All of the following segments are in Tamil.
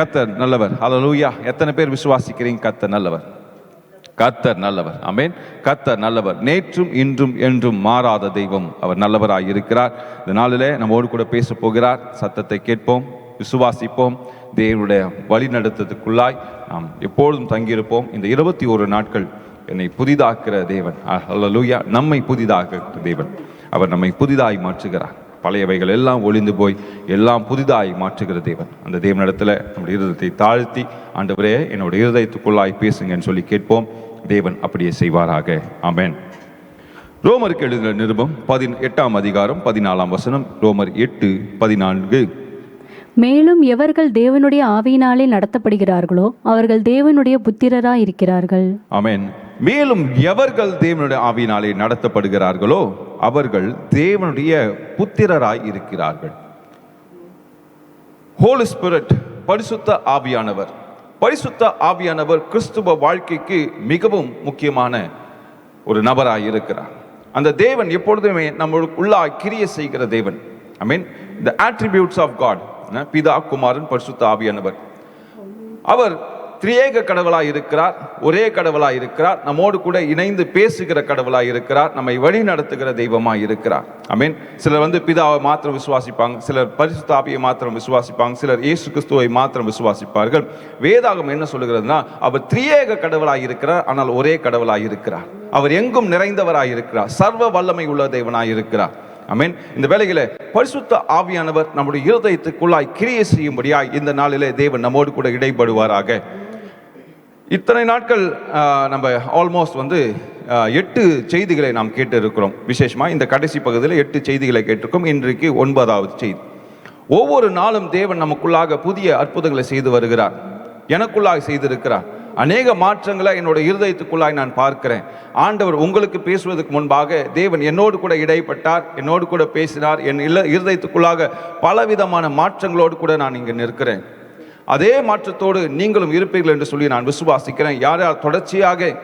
கர்த்தர் நல்லவர். ஹல்லேலூயா. எத்தனை பேர் விசுவாசிக்கிறீங்க கர்த்தர் நல்லவர்? கர்த்தர் நல்லவர். ஆமென். கர்த்தர் நல்லவர். நேற்றும் இன்றும் என்றும் மாறாத தெய்வம். அவர் நல்லவராய் இருக்கிறார். இந்த நாளிலே நம்மோடு கூட பேச போகிறார். சத்தத்தை கேட்போம், விசுவாசிப்போம். தேவனுடைய வழி நடத்தத்துக்குள்ளாய் நாம் எப்பொழுதும் தங்கியிருப்போம். இந்த 21 நாட்கள் என்னை புதிதாக்குற தேவன். ஹல்லேலூயா. நம்மை புதிதாக்குற தேவன். அவர் நம்மை புதிதாய் மாற்றுகிறார். பழையவைகள் எல்லாம் ஒளிந்து போய் எல்லாம் புதிதாய் மாற்றுகிற தேவன். அந்த தேவனிடத்தில் நம்முடைய இருதயத்தை தாழ்த்தி, ஆண்டவரே என்னுடைய இருதயத்துக்குள்ளாய் பேசுங்கன்னு சொல்லி கேட்போம். தேவன் அப்படியே செய்வாராக. ஆமென். ரோமருக்கு எழுதின நிருபம் 18ஆம் அதிகாரம் 14ஆம் வசனம். ரோமர் 8:14. மேலும் எவர்கள் தேவனுடைய ஆவியினாலே நடத்தப்படுகிறார்களோ அவர்கள் தேவனுடைய புத்திரராய் இருக்கிறார்கள். ஆமென். மேலும் எவர்கள் தேவனுடைய ஆவியினாலே நடத்தப்படுகிறார்களோ அவர்கள் தேவனுடைய புத்திரராய் இருக்கிறார்கள். ஹோலி ஸ்பிரிட், பரிசுத்த ஆவியானவர். பரிசுத்த ஆவியானவர் கிறிஸ்துவ வாழ்க்கைக்கு மிகவும் முக்கியமான ஒரு நபராய் இருக்கிறார். அந்த தேவன் எப்பொழுதுமே நம்மளுக்கு உள்ளாய் கிரியை செய்கிற தேவன். ஐ மீன் தி அட்ரிபியூட்ஸ் ஆஃப் காட். பிதா, குமாரன், பரிசுத்த ஆவியானவர். அவர் திரியேக கடவுளாய் இருக்கிறார். ஒரே கடவுளாய் இருக்கிறார். நம்மோடு கூட இணைந்து பேசுகிற கடவுளாய் இருக்கிறார். நம்மை வழி நடத்துகிற தெய்வமாய் இருக்கிறார். ஆமென். சிலர் பிதாவை மாத்திரம் விசுவாசிப்பாங்க, சிலர் பரிசுத்த ஆவியை மாத்திரம் விசுவாசிப்பாங்க, சிலர் இயேசு கிறிஸ்துவை மாத்திரம் விசுவாசிப்பார்கள். வேதாகம் என்ன சொல்லுகிறதுனா, அவர் திரியேக கடவுளாய் இருக்கிறார், ஆனால் ஒரே கடவுளாய் இருக்கிறார். அவர் எங்கும் நிறைந்தவராய் இருக்கிறார். சர்வ வல்லமை உள்ள தேவனாய் இருக்கிறார். ஆமென். இந்த வேளையிலே பரிசுத்த ஆவியானவர் நம்முடைய இருதயத்துக்குள்ளாய் கிரியை செய்யும்படியாய் இந்த நாளிலே தேவன் நம்மோடு கூட இடைப்படுவாராக. இத்தனை நாட்கள் நம்ம ஆல்மோஸ்ட் 8 செய்திகளை நாம் கேட்டு இருக்கிறோம். விசேஷமாக இந்த கடைசி பகுதியில் 8 செய்திகளை கேட்டிருக்கோம். இன்றைக்கு 9வது செய்தி. ஒவ்வொரு நாளும் தேவன் நமக்குள்ளாக புதிய அற்புதங்களை செய்து வருகிறார். எனக்குள்ளாக செய்திருக்கிறார். அநேக மாற்றங்களை என்னோட இருதயத்துக்குள்ளாய் நான் பார்க்கிறேன். ஆண்டவர் உங்களுக்கு பேசுவதற்கு முன்பாக தேவன் என்னோடு கூட இடைப்பட்டார், என்னோடு கூட பேசினார். என் இருதயத்துக்குள்ளாக பலவிதமான மாற்றங்களோடு கூட நான் இங்கே நிற்கிறேன். அதே மாற்றத்தோடு நீங்களும் இருப்பீர்கள் என்று சொல்லி நான் விசுவாசிக்கிறேன். யார் யார் தொடர்ச்சியாக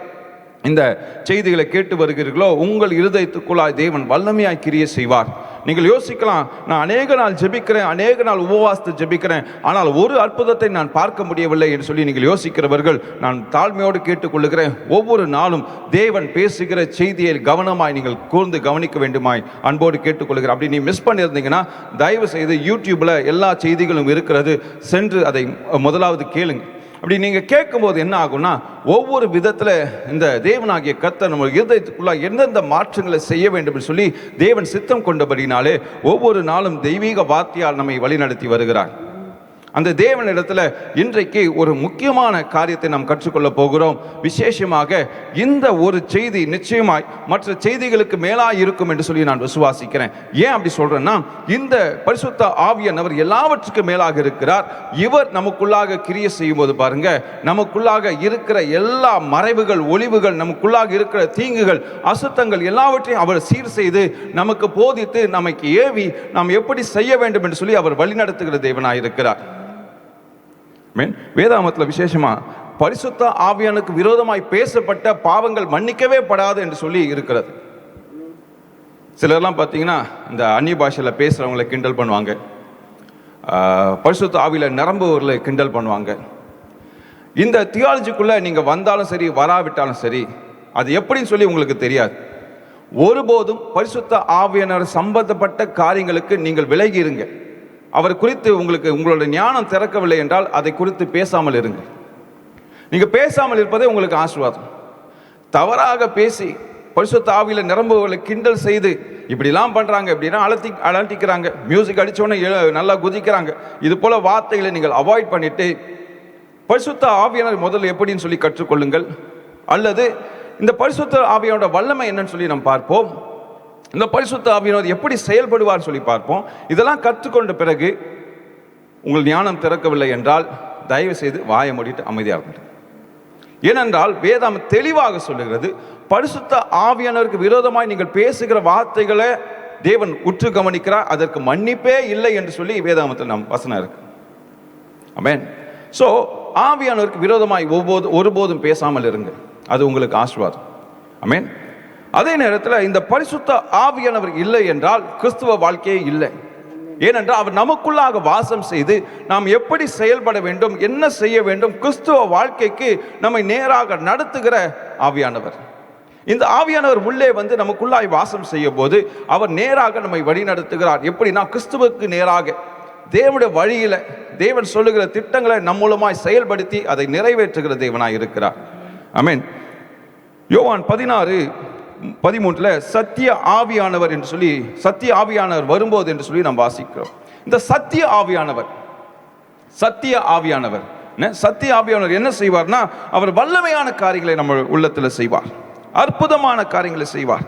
இந்த செய்திகளை கேட்டு வருகிறீர்களோ உங்கள் இருதயத்துக்குள்ளாய் தேவன் வல்லமையாய் கிரியை செய்வார். நீங்கள் யோசிக்கலாம், நான் அநேக நாள் ஜெபிக்கிறேன், அநேக நாள் உபவாசத்தை ஜெபிக்கிறேன், ஆனால் ஒரு அற்புதத்தை நான் பார்க்க முடியவில்லை என்று சொல்லி நீங்கள் யோசிக்கிறவர்கள், நான் தாழ்மையோடு கேட்டுக்கொள்ளுகிறேன். ஒவ்வொரு நாளும் தேவன் பேசுகிற செய்தியை கவனமாய் நீங்கள் கூர்ந்து கவனிக்க வேண்டுமாய் அன்போடு கேட்டுக்கொள்கிறேன். அப்படி நீ மிஸ் பண்ணியிருந்தீங்கன்னா தயவு செய்து யூடியூப்ல எல்லா செய்திகளும் இருக்கிறது, சென்று அதை முதலாவது கேளுங்க. அப்படி நீங்கள் கேட்கும்போது என்ன ஆகும்னா, ஒவ்வொரு விதத்தில் இந்த தேவனாகிய கர்த்தர் நம்ம இருதயத்துக்குள்ள எந்தெந்த மாற்றங்களை செய்ய வேண்டும் என்று சொல்லி தேவன் சித்தம் கொண்டபடினாலே ஒவ்வொரு நாளும் தெய்வீக வார்த்தையால் நம்மை வழிநடத்தி வருகிறார். அந்த தேவனிடத்தில் இன்றைக்கு ஒரு முக்கியமான காரியத்தை நாம் கற்றுக்கொள்ள போகிறோம். விசேஷமாக இந்த ஒரு செய்தி நிச்சயமாய் மற்ற செய்திகளுக்கு மேலாய் இருக்கும் என்று சொல்லி நான் விசுவாசிக்கிறேன். ஏன் அப்படி சொல்றேன்னா, இந்த பரிசுத்த ஆவியானவர் எல்லாவற்றுக்கும் மேலாக இருக்கிறார். இவர் நமக்குள்ளாக கிரியை செய்யும் போது பாருங்க, நமக்குள்ளாக இருக்கிற எல்லா மறைவுகள், ஒளிவுகள், நமக்குள்ளாக இருக்கிற தீங்குகள், அசுத்தங்கள் எல்லாவற்றையும் அவர் சீர் செய்து நமக்கு போதித்து நமக்கு ஏவி நாம் எப்படி செய்ய வேண்டும் என்று சொல்லி அவர் வழிநடத்துகிற தேவனாய் இருக்கிறார். வேதாகமத்தில் விசேஷமா பரிசுத்த ஆவியானுக்கு விரோதமாய் பேசப்பட்ட பாவங்கள் மன்னிக்கவே படாது என்று சொல்லி இருக்கிறது. சிலர்லாம் பார்த்தீங்கன்னா இந்த அந்நிய பாஷையில் பேசுறவங்களை கிண்டல் பண்ணுவாங்க, பரிசுத்த ஆவியில நிரம்புவர்களை கிண்டல் பண்ணுவாங்க. இந்த தியாலஜிக்குள்ள நீங்க வந்தாலும் சரி, வராவிட்டாலும் சரி, அது எப்படின்னு சொல்லி உங்களுக்கு தெரியாது. ஒருபோதும் பரிசுத்த ஆவியானவர் சம்பந்தப்பட்ட காரியங்களுக்கு நீங்கள் விலகி இருங்க. அவர் குறித்து உங்களோட ஞானம் திறக்கவில்லை என்றால் அதை குறித்து பேசாமல் இருங்க. நீங்க பேசாமல் இருப்பதே உங்களுக்கு ஆசீர்வாதம். தவறாக பேசி பரிசுத்த ஆவியில நிரம்புவர்களை கிண்டல் செய்து இப்படிலாம் பண்றாங்க, இப்படின்னா அலட்டிக்கிறாங்க, மியூசிக் அடிச்சோன்னே நல்லா குதிக்கிறாங்க, இது போல வார்த்தைகளை நீங்கள் அவாய்ட் பண்ணிட்டு பரிசுத்த ஆவியானவர் முதல்ல எப்படின்னு சொல்லி கற்றுக்கொள்ளுங்கள். அல்லது இந்த பரிசுத்த ஆவியோட வல்லமை என்னன்னு சொல்லி நாம் பார்ப்போம். இந்த பரிசுத்த ஆவியானவர் எப்படி செயல்படுவார் சொல்லி பார்ப்போம். இதெல்லாம் கற்றுக்கொண்ட பிறகு உங்கள் ஞானம் திறக்கவில்லை என்றால் தயவு செய்து வாயை மூடிட்டு அமைதியாக இருங்கள். ஏனென்றால் வேதம் தெளிவாக சொல்லுகிறது, பரிசுத்த ஆவியானவருக்கு விரோதமாய் நீங்கள் பேசுகிற வார்த்தைகளை தேவன் உற்று கவனிக்கிறார், அதற்கு மன்னிப்பே இல்லை என்று சொல்லி வேதாகமத்தில் நம் வசனம் இருக்கு. ஆமென். ஸோ ஆவியானவருக்கு விரோதமாய் ஒருபோதும் பேசாமல் இருங்க, அது உங்களுக்கு ஆசீர்வாதம். ஆமென். அதே நேரத்தில் இந்த பரிசுத்த ஆவியானவர் இல்லை என்றால் கிறிஸ்துவ வாழ்க்கையே இல்லை. ஏனென்றால் அவர் நமக்குள்ளாக வாசம் செய்து நாம் எப்படி செயல்பட வேண்டும், என்ன செய்ய வேண்டும், கிறிஸ்துவ வாழ்க்கைக்கு நம்மை நேராக நடத்துகிற ஆவியானவர். இந்த ஆவியானவர் உள்ளே வந்து நமக்குள்ளாய் வாசம் செய்யும் போது அவர் நேராக நம்மை வழி நடத்துகிறார். எப்படின்னா கிறிஸ்துவுக்கு நேராக தேவனுடைய வழியில தேவன் சொல்லுகிற திட்டங்களை நம் மூலமாய் செயல்படுத்தி அதை நிறைவேற்றுகிற தேவனாய் இருக்கிறார். ஆமென். யோவான் 16:13 சத்திய ஆவியானவர் என்று சொல்லி, சத்திய ஆவியானவர் வரும்போது என்று சொல்லி நாம் வாசிக்கிறோம். இந்த சத்திய ஆவியானவர் என்ன செய்வார்னா, அவர் வல்லமையான காரியங்களை நம்ம உள்ளத்தில் செய்வார், அற்புதமான காரியங்களை செய்வார்.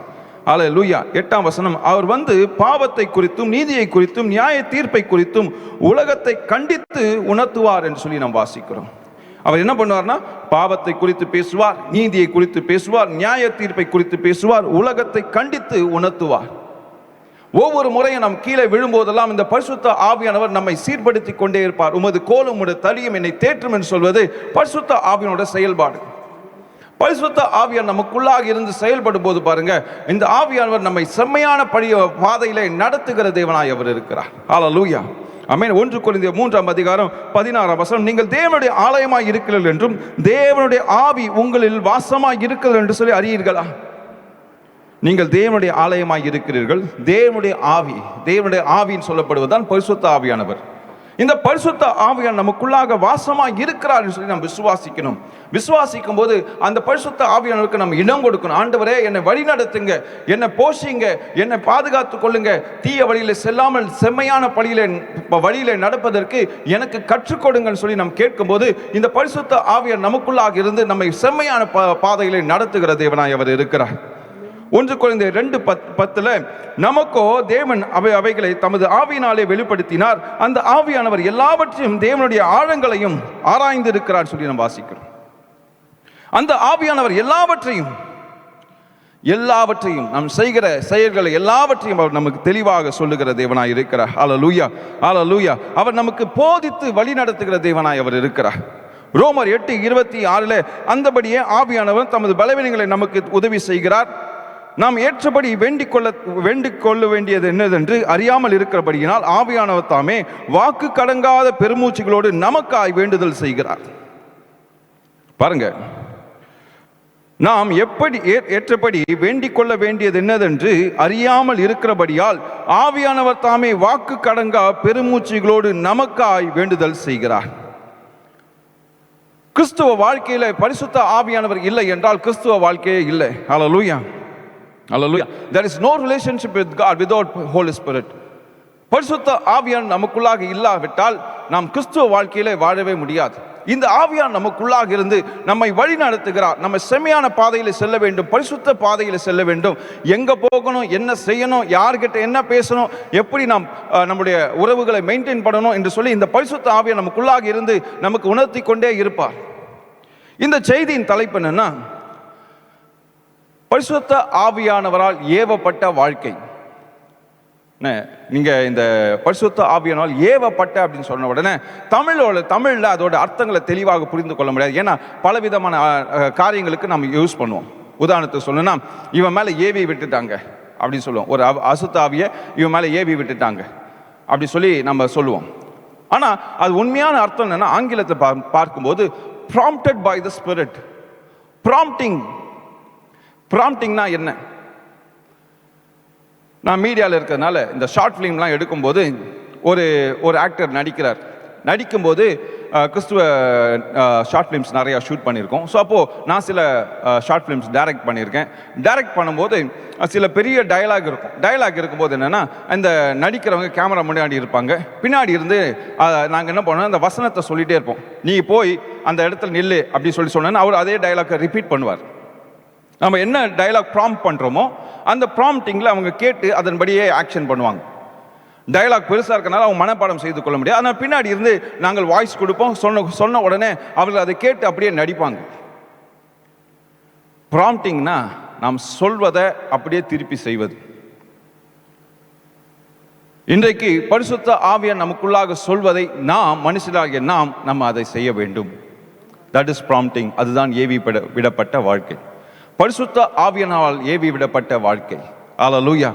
அல்லேலூயா. 8ஆம் வசனம், அவர் வந்து பாவத்தை குறித்தும் நீதியை குறித்தும் நியாய தீர்ப்பை குறித்தும் உலகத்தை கண்டித்து உணர்த்துவார் என்று சொல்லி நாம் வாசிக்கிறோம். அவர் என்ன பண்ணுவார்னா, பாவத்தை குறித்து பேசுவார், நீதியை குறித்து பேசுவார், நியாய தீர்ப்பை குறித்து பேசுவார், உலகத்தை கண்டித்து உணர்த்துவார். ஒவ்வொரு முறையும் நாம் கீழே விழும்போதெல்லாம் இந்த பரிசுத்த ஆவியானவர் நம்மை சீர்படுத்தி கொண்டே இருப்பார். உமது கோலும் உமது தடியும் என்னை தேற்றும் என்று சொல்வது பரிசுத்த ஆவியானோட செயல்பாடு. பரிசுத்த ஆவியார் நமக்குள்ளாக இருந்து செயல்படும் போது பாருங்க, இந்த ஆவியானவர் நம்மை செம்மையான பாதையிலே நடத்துகிற தேவனாய் அவர் இருக்கிறார். ஹல்லேலூயா. ஆமென். 1 கொரிந்தியர் 3:16 வசனம், நீங்கள் தேவனுடைய ஆலயமாய் இருக்கிறீர்கள் என்றும் தேவனுடைய ஆவி உங்களில் வாசமாய் இருக்கிறது என்று சொல்லி அறியீர்களா? நீங்கள் தேவனுடைய ஆலயமாய் இருக்கிறீர்கள். தேவனுடைய ஆவின்னு சொல்லப்படுவதுதான் பரிசுத்த ஆவியானவர். இந்த பரிசுத்த ஆவியானவர் நமக்குள்ளாக வாசமாய் இருக்கிறார் என்று சொல்லி நாம் விசுவாசிக்கணும். விசுவாசிக்கும் போது அந்த பரிசுத்த ஆவியானவருக்கு நம்ம இடம் கொடுக்கணும். ஆண்டவரே, என்னை வழி நடத்துங்க, என்னை போஷிங்க, என்னை பாதுகாத்து கொள்ளுங்க, தீய வழியில செல்லாமல் செம்மையான வழியில நடப்பதற்கு எனக்கு கற்றுக் கொடுங்கன்னு சொல்லி நாம் கேட்கும் போது இந்த பரிசுத்த ஆவியானவர் நமக்குள்ளாக இருந்து நம்மை செம்மையான பாதையிலே நடத்துகிற தேவனாய் அவர் இருக்கிறார். 1 கொரிந்தியர் 2:10 நமக்கோ தேவன் அவைகளை தமது ஆவியினாலே வெளிப்படுத்தினார், அந்த ஆவியானவர் எல்லாவற்றையும் தேவனுடைய ஆழங்களையும் ஆராய்ந்து இருக்கிறார் சொல்லி நாம் வாசிக்கிறோம். அந்த ஆவியானவர் எல்லாவற்றையும் நாம் செய்கிற செயல்களை எல்லாவற்றையும் அவர் நமக்கு தெளிவாக சொல்லுகிற தேவனாய் இருக்கிறார். ஹல்லேலூயா, ஹல்லேலூயா. அவர் நமக்கு போதித்து வழி நடத்துகிற தேவனாய் அவர் இருக்கிறார். ரோமர் 8:26 அந்தபடியே ஆவியானவர் தமது பலவீனங்களை நமக்கு உதவி செய்கிறார், நாம் ஏற்றபடி வேண்டிக் கொள்ள வேண்டியது என்னதென்று அறியாமல் இருக்கிறபடியினால் ஆவியானவர் தாமே வாக்கு கடங்காத பெருமூச்சுகளோடு நமக்காய் வேண்டுதல் செய்கிறார். பாருங்க, நாம் எப்படி ஏற்றபடி வேண்டிக் கொள்ள வேண்டியது என்னதென்று அறியாமல் இருக்கிறபடியால் ஆவியானவர் தாமே வாக்கு கடங்கா பெருமூச்சுகளோடு நமக்காய் வேண்டுதல் செய்கிறார். கிறிஸ்துவ வாழ்க்கையில பரிசுத்த ஆவியானவர் இல்லை என்றால் கிறிஸ்துவ வாழ்க்கையே இல்லை. ஹல்லேலூயா, ஹல்லேலூயா. There is no relationship with God without Holy Spirit. பரிசுத்த ஆவியானவர் நமக்குள்ளாக இல்லாவிட்டால் நாம் கிறிஸ்துவ வாழ்க்கையிலே வாழவே முடியாது. இந்த ஆவியானவர் நமக்குள்ளாக இருந்து நம்மை வழி நடத்துகிறார். நம்ம செம்மையான பாதையில செல்ல வேண்டும், பரிசுத்த பாதையில செல்ல வேண்டும். எங்க போகணும், என்ன செய்யணும், யார்கிட்ட என்ன பேசணும், எப்படி நாம் நம்முடைய உறவுகளை மெயின்டைன் பண்ணணும் என்று சொல்லி இந்த பரிசுத்த ஆவியானவர் நமக்குள்ளாக இருந்து நமக்கு உணர்த்தி கொண்டே இருப்பார். இந்த செய்தியின் தலைப்பு என்னன்னா, பரிசுத்த ஆவியானவரால் ஏவப்பட்ட வாழ்க்கை. நீங்க இந்த பரிசுத்த ஆவியானவரால் ஏவப்பட்ட அப்படின்னு சொன்ன உடனே தமிழ்ல அதோட அர்த்தங்களை தெளிவாக புரிந்து கொள்ள முடியாது. ஏன்னா பலவிதமான காரியங்களுக்கு நம்ம யூஸ் பண்ணுவோம். உதாரணத்துக்கு சொல்லணும்னா, இவன் மேல ஏவி விட்டுட்டாங்க அப்படின்னு சொல்லுவோம். ஒரு அசுத்த ஆவியை இவன் மேல ஏவி விட்டுட்டாங்க அப்படி சொல்லி நம்ம சொல்லுவோம். ஆனா அது உண்மையான அர்த்தம் என்னன்னா, ஆங்கிலத்தை பார்க்கும்போது prompted by the Spirit. ப்ராம்ப்டிங்னா என்ன? நான் மீடியாவில் இருக்கிறதுனால இந்த ஷார்ட் ஃபிலிம்லாம் எடுக்கும்போது ஒரு ஆக்டர் நடிக்கும்போது கிறிஸ்துவ ஷார்ட் ஃபிலிம்ஸ் நிறையா ஷூட் பண்ணியிருக்கோம். ஸோ அப்போது நான் சில ஷார்ட் ஃபிலிம்ஸ் டைரக்ட் பண்ணியிருக்கேன். டைரக்ட் பண்ணும்போது சில பெரிய டயலாக் இருக்கும்போது என்னென்னா, இந்த நடிக்கிறவங்க கேமரா முன்னாடி இருப்பாங்க, பின்னாடி இருந்து நாங்கள் என்ன பண்ணோம், அந்த வசனத்தை சொல்லிகிட்டே இருப்போம். நீ போய் அந்த இடத்துல நில்லு அப்படின்னு சொன்னேன்னா அவர் அதே டயலாக்கை ரிப்பீட் பண்ணுவார். நம்ம என்ன டயலாக் ப்ராம்ப்ட் பண்ணுறோமோ அந்த ப்ராம்ப்டிங்கில் அவங்க கேட்டு அதன்படியே ஆக்ஷன் பண்ணுவாங்க. டயலாக் பெருசாக இருக்கனால அவங்க மனப்பாடம் செய்து கொள்ள முடியாது. ஆனால் பின்னாடி இருந்து நாங்கள் வாய்ஸ் கொடுப்போம். சொன்ன உடனே அவர்கள் அதை கேட்டு அப்படியே நடிப்பாங்க. ப்ராம்ப்டிங்னா நாம் சொல்வதை அப்படியே திருப்பி செய்வது. இன்றைக்கு பரிசுத்த ஆவியானவர் நமக்குள்ளாக சொல்வதை மனுஷராகிய நம்ம அதை செய்ய வேண்டும். That is prompting. அதுதான் ஏவி விடப்பட்ட வாழ்க்கை, பரிசுத்த ஆவியானவரால் ஏவி விடப்பட்ட வாழ்க்கை. ஹல்லேலூயா.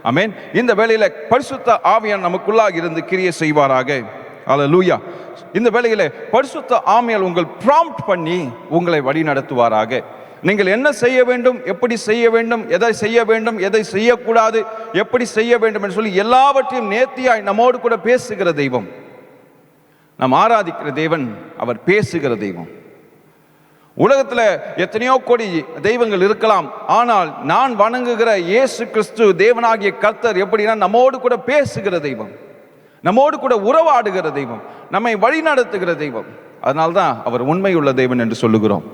ஆமென். இந்த வேளையில பரிசுத்த ஆவியான் நமக்குள்ளாக இருந்து கிரியை செய்வாராக. அல்லேலூயா. இந்த வேளையில பரிசுத்த ஆவியால் உங்கள் ப்ராம்ப்ட் பண்ணி உங்களை வழி நடத்துவாராக. நீங்கள் என்ன செய்ய வேண்டும், எப்படி செய்ய வேண்டும், எதை செய்ய வேண்டும், எதை செய்யக்கூடாது, எப்படி செய்ய வேண்டும் என்று சொல்லி எல்லாவற்றையும் நேர்த்தியாய் நம்மோடு கூட பேசுகிற தெய்வம். நாம் ஆராதிக்கிற தேவன் அவர் பேசுகிற தெய்வம். உலகத்தில் எத்தனையோ கோடி தெய்வங்கள் இருக்கலாம், ஆனால் நான் வணங்குகிற இயேசு கிறிஸ்து தேவனாகிய கர்த்தர் எப்படின்னா நம்மோடு கூட பேசுகிற தெய்வம், நம்மோடு கூட உறவாடுகிற தெய்வம், நம்மை வழி நடத்துகிற தெய்வம். அதனால்தான் அவர் உண்மையுள்ள தெய்வன் என்று சொல்லுகிறோம்.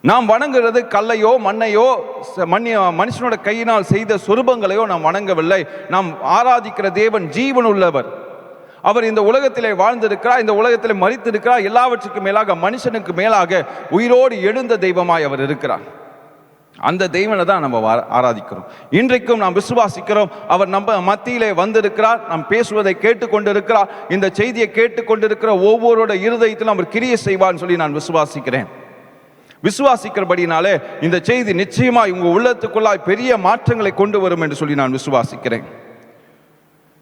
நாம் வணங்குகிறது கல்லையோ மண்ணையோ மனுஷனோட கையினால் செய்த சொரூபங்களையோ நாம் வணங்கவில்லை. நாம் ஆராதிக்கிற தேவன் ஜீவன் உள்ளவர். அவர் இந்த உலகத்திலே வாழ்ந்திருக்கிறார், இந்த உலகத்திலே மரித்திருக்கிறார். எல்லாவற்றுக்கும் மேலாக மனுஷனுக்கு மேலாக உயிரோடு எழுந்த தெய்வமாய் அவர் இருக்கிறார். அந்த தெய்வனை தான் நம்ம ஆராதிக்கிறோம். இன்றைக்கும் நாம் விசுவாசிக்கிறோம். அவர் நம்ம மத்தியிலே வந்திருக்கிறார், நாம் பேசுவதை கேட்டுக்கொண்டிருக்கிறார். இந்த செய்தியை கேட்டுக்கொண்டிருக்கிற ஒவ்வொருவரோட இருதயத்திலும் அவர் கிரியை செய்வார்னு சொல்லி நான் விசுவாசிக்கிறேன். விசுவாசிக்கிறபடினாலே இந்த செய்தி நிச்சயமாய் உங்க உள்ளத்துக்குள்ளாய் பெரிய மாற்றங்களை கொண்டு வரும் என்று சொல்லி நான் விசுவாசிக்கிறேன்.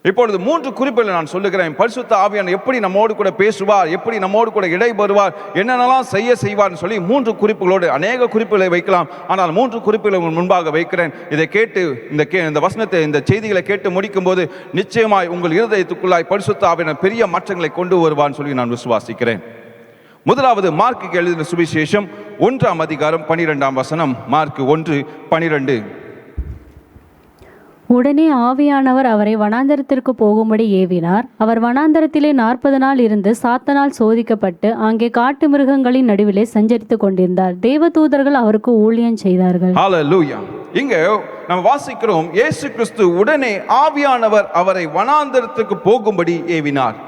இப்பொழுது 3 குறிப்புகளை நான் சொல்லுகிறேன். பரிசுத்த ஆவியானவர் எப்படி நம்மோடு கூட பேசுவார், எப்படி நம்மோடு கூட இடைபெறுவார், என்னென்னலாம் செய்வார்னு சொல்லி 3 குறிப்புகளோடு அநேக குறிப்புகளை வைக்கலாம். ஆனால் 3 குறிப்புகளை முன்பாக வைக்கிறேன். இதை கேட்டு இந்த வசனத்தை, இந்த செய்திகளை கேட்டு முடிக்கும் போது நிச்சயமாய் உங்கள் இருதயத்துக்குள்ளாய் பரிசுத்த ஆவியானவர் பெரிய மாற்றங்களை கொண்டு வருவார்னு சொல்லி நான் விசுவாசிக்கிறேன். முதலாவது மார்க்கு எழுதின சுவிசேஷம் 1ஆம் அதிகாரம் 12ஆம் வசனம். மார்க்கு 1:12. உடனே ஆவியானவர் அவரை வனாந்தரத்திற்கு போகும்படி ஏவினார். அவர் வனாந்தரத்திலே 40 நாள் இருந்து சாத்தானால் சோதிக்கப்பட்டு அங்கே காட்டு மிருகங்களின் நடுவிலே சஞ்சரித்துக் கொண்டிருந்தார். தேவதூதர்கள் அவருக்கு ஊழியம் செய்தார்கள். ஹல்லேலூயா. இங்க நாம் வாசிக்கிறோம், இயேசு கிறிஸ்து உடனே ஆவியானவர் அவரை வனாந்தரத்துக்கு போகும்படி ஏவினார்.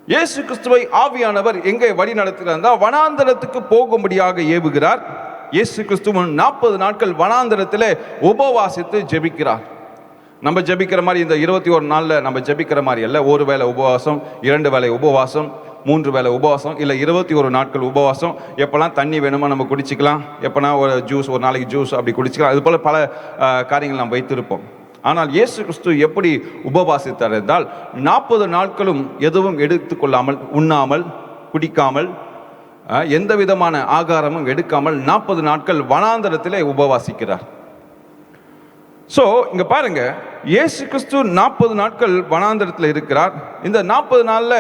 இயேசு கிறிஸ்துவை ஆவியானவர் எங்கே வழி நடத்துகிறார்? வனாந்தரத்துக்கு போகும்படியாக ஏவுகிறார். இயேசு கிறிஸ்து 40 நாட்கள் வனாந்தரத்திலே உபவாசித்து ஜெபிக்கிறார். நம்ம ஜெபிக்கிற மாதிரி இந்த 21 நாள்ல நம்ம ஜெபிக்கிற மாதிரி அல்ல. ஒரு வேளை உபவாசம், 2 வேளை உபவாசம், 3 வேளை உபவாசம், இல்லை 21 நாட்கள் உபவாசம். எப்பெல்லாம் தண்ணி வேணுமோ நம்ம குடிச்சிக்கலாம், எப்போனா ஒரு ஜூஸ், ஒரு நாளைக்கு ஜூஸ் அப்படி குடிச்சிக்கலாம். அது போல பல காரியங்கள் நாம் வைத்திருப்போம். ஆனால் இயேசு கிறிஸ்து எப்படி உபவாசித்தார் என்றால் 40 நாட்களும் எதுவும் எடுத்துக்கொள்ளாமல், உண்ணாமல், குடிக்காமல், எந்த விதமான ஆகாரமும் எடுக்காமல் 40 நாட்கள் வனாந்தரத்திலே உபவாசிக்கிறார். சோ இங்க பாருங்க, இயேசு கிறிஸ்து 40 நாட்கள் வனாந்தரத்தில் இருக்கிறார். இந்த 40 நாள்ல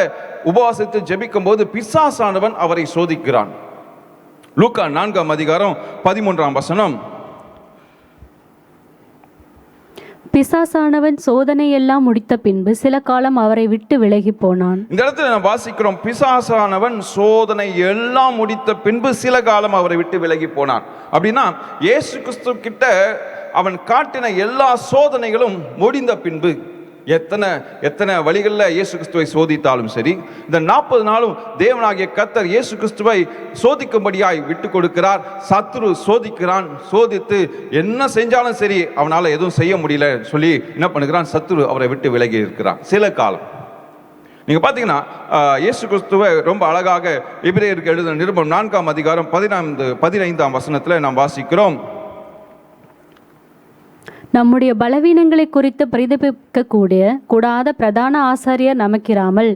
உபவாசித்து ஜெபிக்கும் போது பிசாசானவன் அவரை சோதிக்கிறான். லூக்கா 4ஆம் அதிகாரம் 13ஆம் வசனம். பிசாசானவன் சோதனை எல்லாம் முடித்த பின்பு சில காலம் அவரை விட்டு விலகி போனான். இந்த இடத்துல நான் வாசிக்கிறோம், பிசாசானவன் சோதனை எல்லாம் முடித்த பின்பு சில காலம் அவரை விட்டு விலகி போனான். அப்படின்னா இயேசு கிறிஸ்து கிட்ட அவன் காட்டின எல்லா சோதனைகளும் முடிந்த பின்பு, எத்தனை வழிகளில் இயேசு கிறிஸ்துவை சோதித்தாலும் சரி, இந்த 40 நாளும் தேவனாகிய கர்த்தர் இயேசு கிறிஸ்துவை சோதிக்கும்படியாய் விட்டு கொடுக்கிறார். சத்துரு சோதிக்கிறான். சோதித்து என்ன செஞ்சாலும் சரி அவனால் எதுவும் செய்ய முடியல சொல்லி என்ன பண்ணுகிறான்? சத்துரு அவரை விட்டு விலகி இருக்கிறான் சில காலம். நீங்க பாத்தீங்கன்னா இயேசு கிறிஸ்துவை ரொம்ப அழகாக எபிரேயருக்கு எழுதின நிருபம் 4ஆம் அதிகாரம் 15ஆம் வசனத்துல நாம் வாசிக்கிறோம். நம்முடைய பலவீனங்களை குறித்து பரிதபிக்க கூடாத பிரதான ஆசாரியர் நமக்கிராமல்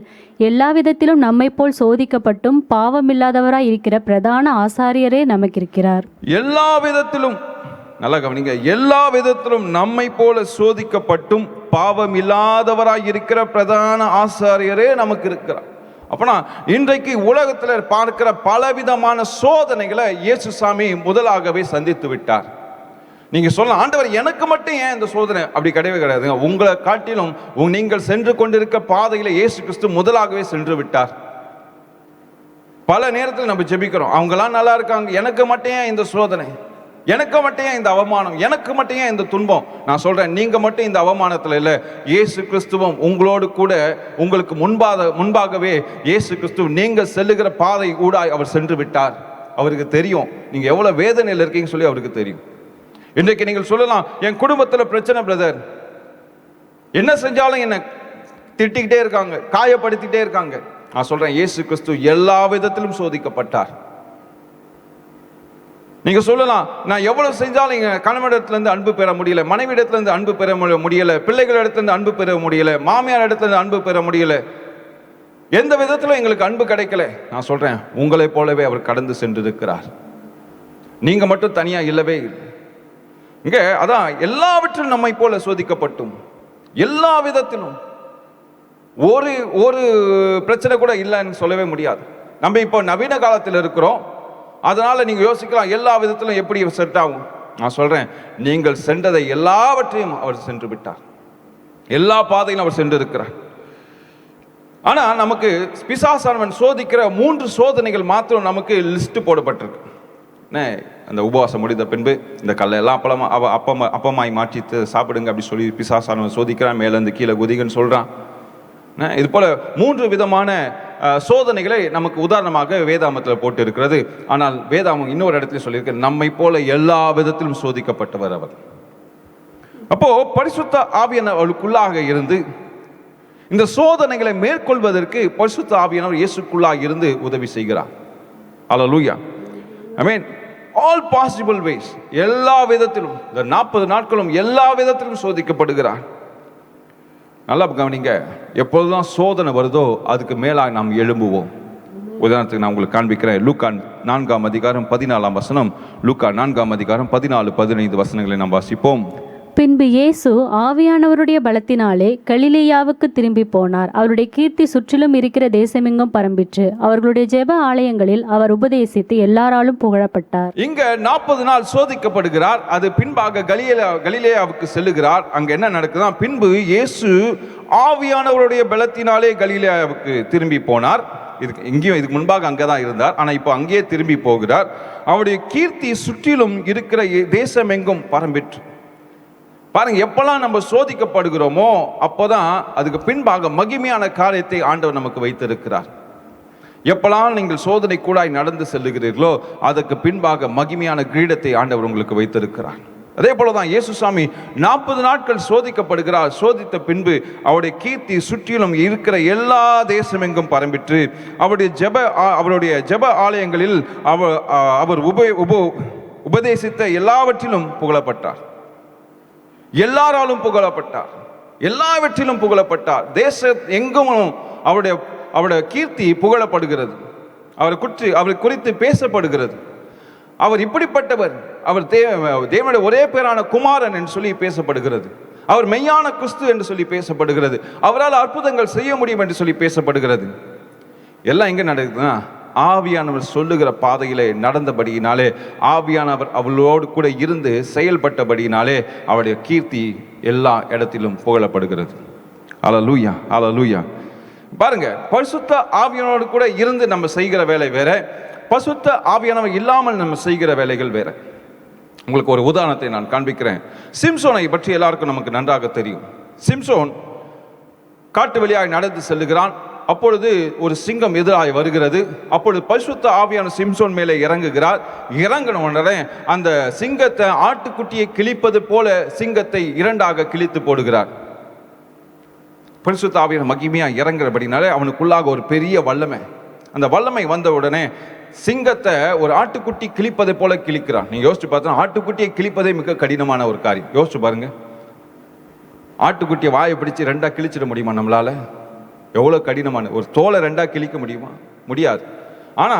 எல்லா விதத்திலும் நம்மை போல் சோதிக்கப்பட்டும் பாவமில்லாதவராய் இருக்கிற பிரதான ஆசாரியரே நமக்கிருக்கிறார். எல்லா விதத்திலும், நல்லா கவனிங்க, எல்லா விதத்திலும் நம்மை போல சோதிக்கப்பட்டும் பாவம் இல்லாதவராய் இருக்கிற பிரதான ஆசாரியரே நமக்கு இருக்கிறார். அப்பனா இன்றைக்கு உலகத்தில் பார்க்கிற பலவிதமான சோதனைகளை இயேசு சாமி முதலாகவே சந்தித்து விட்டார். நீங்க சொல்லலாம், ஆண்டவர் எனக்கு மட்டும் ஏன் இந்த சோதனை? அப்படி கிடையவே கிடையாதுங்க. உங்களை காட்டிலும் நீங்கள் சென்று கொண்டிருக்க பாதையில இயேசு கிறிஸ்து முதலாகவே சென்று விட்டார். பல நேரத்தில் நம்ம ஜெபிக்கிறோம், அவங்களாம் நல்லா இருக்காங்க, எனக்கு மட்டும் ஏன் இந்த சோதனை, எனக்கு மட்டும் ஏன் இந்த அவமானம், எனக்கு மட்டும் ஏன் இந்த துன்பம்? நான் சொல்றேன், நீங்க மட்டும் இந்த அவமானத்தில் இல்லை, இயேசு கிறிஸ்துவும் உங்களோடு கூட, உங்களுக்கு முன்பாகவே இயேசு கிறிஸ்து நீங்கள் செல்லுகிற பாதை ஊடாய் அவர் சென்று விட்டார். அவருக்கு தெரியும் நீங்க எவ்வளவு வேதனையில் இருக்கீங்கன்னு சொல்லி அவருக்கு தெரியும். இன்றைக்கு நீங்கள் சொல்லலாம், என் குடும்பத்தில் பிரச்சனை பிரதர், என்ன செஞ்சாலும் என்ன திட்டிக்கிட்டே இருக்காங்க, காயப்படுத்திக்கிட்டே இருக்காங்க. நான் சொல்றேன், இயேசு கிறிஸ்து எல்லா விதத்திலும் சோதிக்கப்பட்டார். நீங்க சொல்லலாம், நான் எவ்வளவு செஞ்சாலும் எங்க கணவனிடத்துல இருந்து அன்பு பெற முடியல, மனைவி இடத்துல இருந்து அன்பு பெற முடியல, பிள்ளைகள் இடத்துல இருந்து அன்பு பெற முடியல, மாமியார் இடத்துல இருந்து அன்பு பெற முடியல, எந்த விதத்துல எங்களுக்கு அன்பு கிடைக்கல. நான் சொல்றேன், உங்களை போலவே அவர் கடந்து சென்றிருக்கிறார். நீங்க மட்டும் தனியா இல்லவே இல்லை. இங்க அதான் எல்லாவற்றிலும் நம்மை போல சோதிக்கப்பட்டும் எல்லா விதத்திலும் ஒரு ஒரு பிரச்சனை கூட இல்லைன்னு சொல்லவே முடியாது. நம்ம இப்போ நவீன காலத்தில் இருக்கிறோம். அதனால நீங்க யோசிக்கலாம், எல்லா விதத்திலும் எப்படி செட் ஆகும். நான் சொல்றேன், நீங்கள் சென்றதை எல்லாவற்றையும் அவர் சென்று விட்டார். எல்லா பாதையிலும் அவர் சென்று இருக்கிறார். ஆனா நமக்கு பிசாசானவன் சோதிக்கிற 3 சோதனைகள் மாத்திரம் நமக்கு லிஸ்ட் போடப்பட்டிருக்கு. அந்த உபவாசம் முடிந்த பின்பு இந்த கல்லெல்லாம் அப்பமாய் மாற்றி சாப்பிடுங்க அப்படி சொல்லி பிசாசானவன் சோதிக்கிறான். மேலேருந்து கீழே குதிகன்னு சொல்றான். இது போல 3 விதமான சோதனைகளை நமக்கு உதாரணமாக வேதாமத்தில் போட்டு இருக்கிறது. ஆனால் வேதாமம் இன்னொரு இடத்துல சொல்லியிருக்க, நம்மை போல எல்லா விதத்திலும் சோதிக்கப்பட்டவர் அவர். அப்போ பரிசுத்த ஆவியானவருக்குள்ளாக இருந்து இந்த சோதனைகளை மேற்கொள்வதற்கு பரிசுத்த ஆவியானவர் இயேசுக்குள்ளாக இருந்து உதவி செய்கிறார். அல்லேலூயா, ஆமென். ஆல் பாசிபிள் வேஸ், எல்லா விதத்திலும் இந்த 40 நாட்களும் எல்லா விதத்திலும் சோதிக்கப்படுகிறார். நல்லா கவனிங்க, எப்பொழுதுதான் சோதனை வருதோ அதுக்கு மேலாக நாம் எழும்புவோம். உதாரணத்துக்கு நான் உங்களுக்கு காண்பிக்கிறேன். லூக்கா 4ஆம் அதிகாரம் 14ஆம் வசனம், லூக்கா 4ஆம் அதிகாரம் 14, 15 வசனங்களை நாம் வாசிப்போம். பின்பு இயேசு ஆவியானவருடைய பலத்தினாலே கலிலேயாவுக்கு திரும்பி போனார். அவருடைய கீர்த்தி சுற்றிலும் இருக்கிற தேசமெங்கும் பரம்பிற்று. அவர்களுடைய ஜெப ஆலயங்களில் அவர் உபதேசித்து எல்லாராலும் புகழப்பட்டார். இங்க 40 நாள் சோதிக்கப்படுகிறார். அது பின்பாக கலிலேயாவுக்கு செல்லுகிறார். அங்க என்ன நடக்குதா, பின்பு இயேசு ஆவியானவருடைய பலத்தினாலே கலிலேயாவுக்கு திரும்பி போனார். இதுக்கு முன்பாக அங்கதான் இருந்தார். ஆனா இப்போ அங்கேயே திரும்பி போகிறார். அவருடைய கீர்த்தி சுற்றிலும் இருக்கிற தேசமெங்கும் பரம்பிற்று. பாருங்க, எப்பெல்லாம் நம்ம சோதிக்கப்படுகிறோமோ அப்போதான் அதுக்கு பின்பாக மகிமையான காரியத்தை ஆண்டவர் நமக்கு வைத்திருக்கிறார். எப்பெல்லாம் நீங்கள் சோதனை கூடாய் நடந்து செல்லுகிறீர்களோ அதற்கு பின்பாக மகிமையான கிரீடத்தை ஆண்டவர் உங்களுக்கு வைத்திருக்கிறார். அதே போலதான் இயேசு சாமி 40 நாட்கள் சோதிக்கப்படுகிறார். சோதித்த பின்பு அவருடைய கீர்த்தி சுற்றிலும் இருக்கிற எல்லா தேசமெங்கும் பரம்பிற்று. அவருடைய ஜெப ஆலயங்களில் அவர் உபதேசித்த எல்லாவற்றிலும் புகழப்பட்டார். எல்லாராலும் புகழப்பட்டார், எல்லாவற்றிலும் புகழப்பட்டார். தேச எங்கும் அவருடைய கீர்த்தி புகழப்படுகிறது. அவரை குறித்து பேசப்படுகிறது. அவர் இப்படிப்பட்டவர், அவர் தேவனுடைய ஒரே பேரான குமாரன் என்று சொல்லி பேசப்படுகிறது. அவர் மெய்யான கிறிஸ்து என்று சொல்லி பேசப்படுகிறது. அவரால் அற்புதங்கள் செய்ய முடியும் என்று சொல்லி பேசப்படுகிறது. எல்லாம் எங்க நடக்குதுன்னா, ஆவியானவர் சொல்லுகிற பாதையிலே நடந்தபடியினாலே, ஆவியானவர் அவளோடு கூட இருந்து செயல்பட்டபடியினாலே அவருடைய கீர்த்தி எல்லா இடத்திலும் புகழப்படுகிறது. அல்லேலூயா, அல்லேலூயா. பாருங்க, பரிசுத்த ஆவியானவரோடு கூட இருந்து நம்ம செய்கிற வேலை வேற, பரிசுத்த ஆவியானவர் இல்லாமல் நம்ம செய்கிற வேலைகள் வேற. உங்களுக்கு ஒரு உதாரணத்தை நான் காண்பிக்கிறேன். சிம்சோனை பற்றி எல்லாருக்கும் நமக்கு நன்றாக தெரியும். சிம்சோன் காட்டு வழியாக நடந்து செல்லுகிறான். அப்பொழுது ஒரு சிங்கம் எதிராக வருகிறது. அப்பொழுது பரிசுத்த ஆவியான சிம்சோன் மேலே இறங்குகிறார். இறங்கின உடனே அந்த சிங்கத்தை, ஆட்டுக்குட்டியை கிழிப்பது போல சிங்கத்தை 2ஆக கிழித்து போடுகிறார். பரிசுத்த ஆவியான மகிமையா இறங்குறபடினாலே அவனுக்குள்ளாக ஒரு பெரிய வல்லமை, அந்த வல்லமை வந்த உடனே சிங்கத்தை ஒரு ஆட்டுக்குட்டி கிழிப்பதை போல கிழிக்கிறான். நீங்க யோசிச்சு பார்த்தா, ஆட்டுக்குட்டியை கிழிப்பதே மிக கடினமான ஒரு காரியம். யோசிச்சு பாருங்க, ஆட்டுக்குட்டியை வாயை பிடிச்சு 2ஆ கிழிச்சிட முடியுமா நம்மளால? எவ்வளவு கடினமான ஒரு தோலை 2ஆ கிழிக்க முடியுமா? முடியாது. ஆனா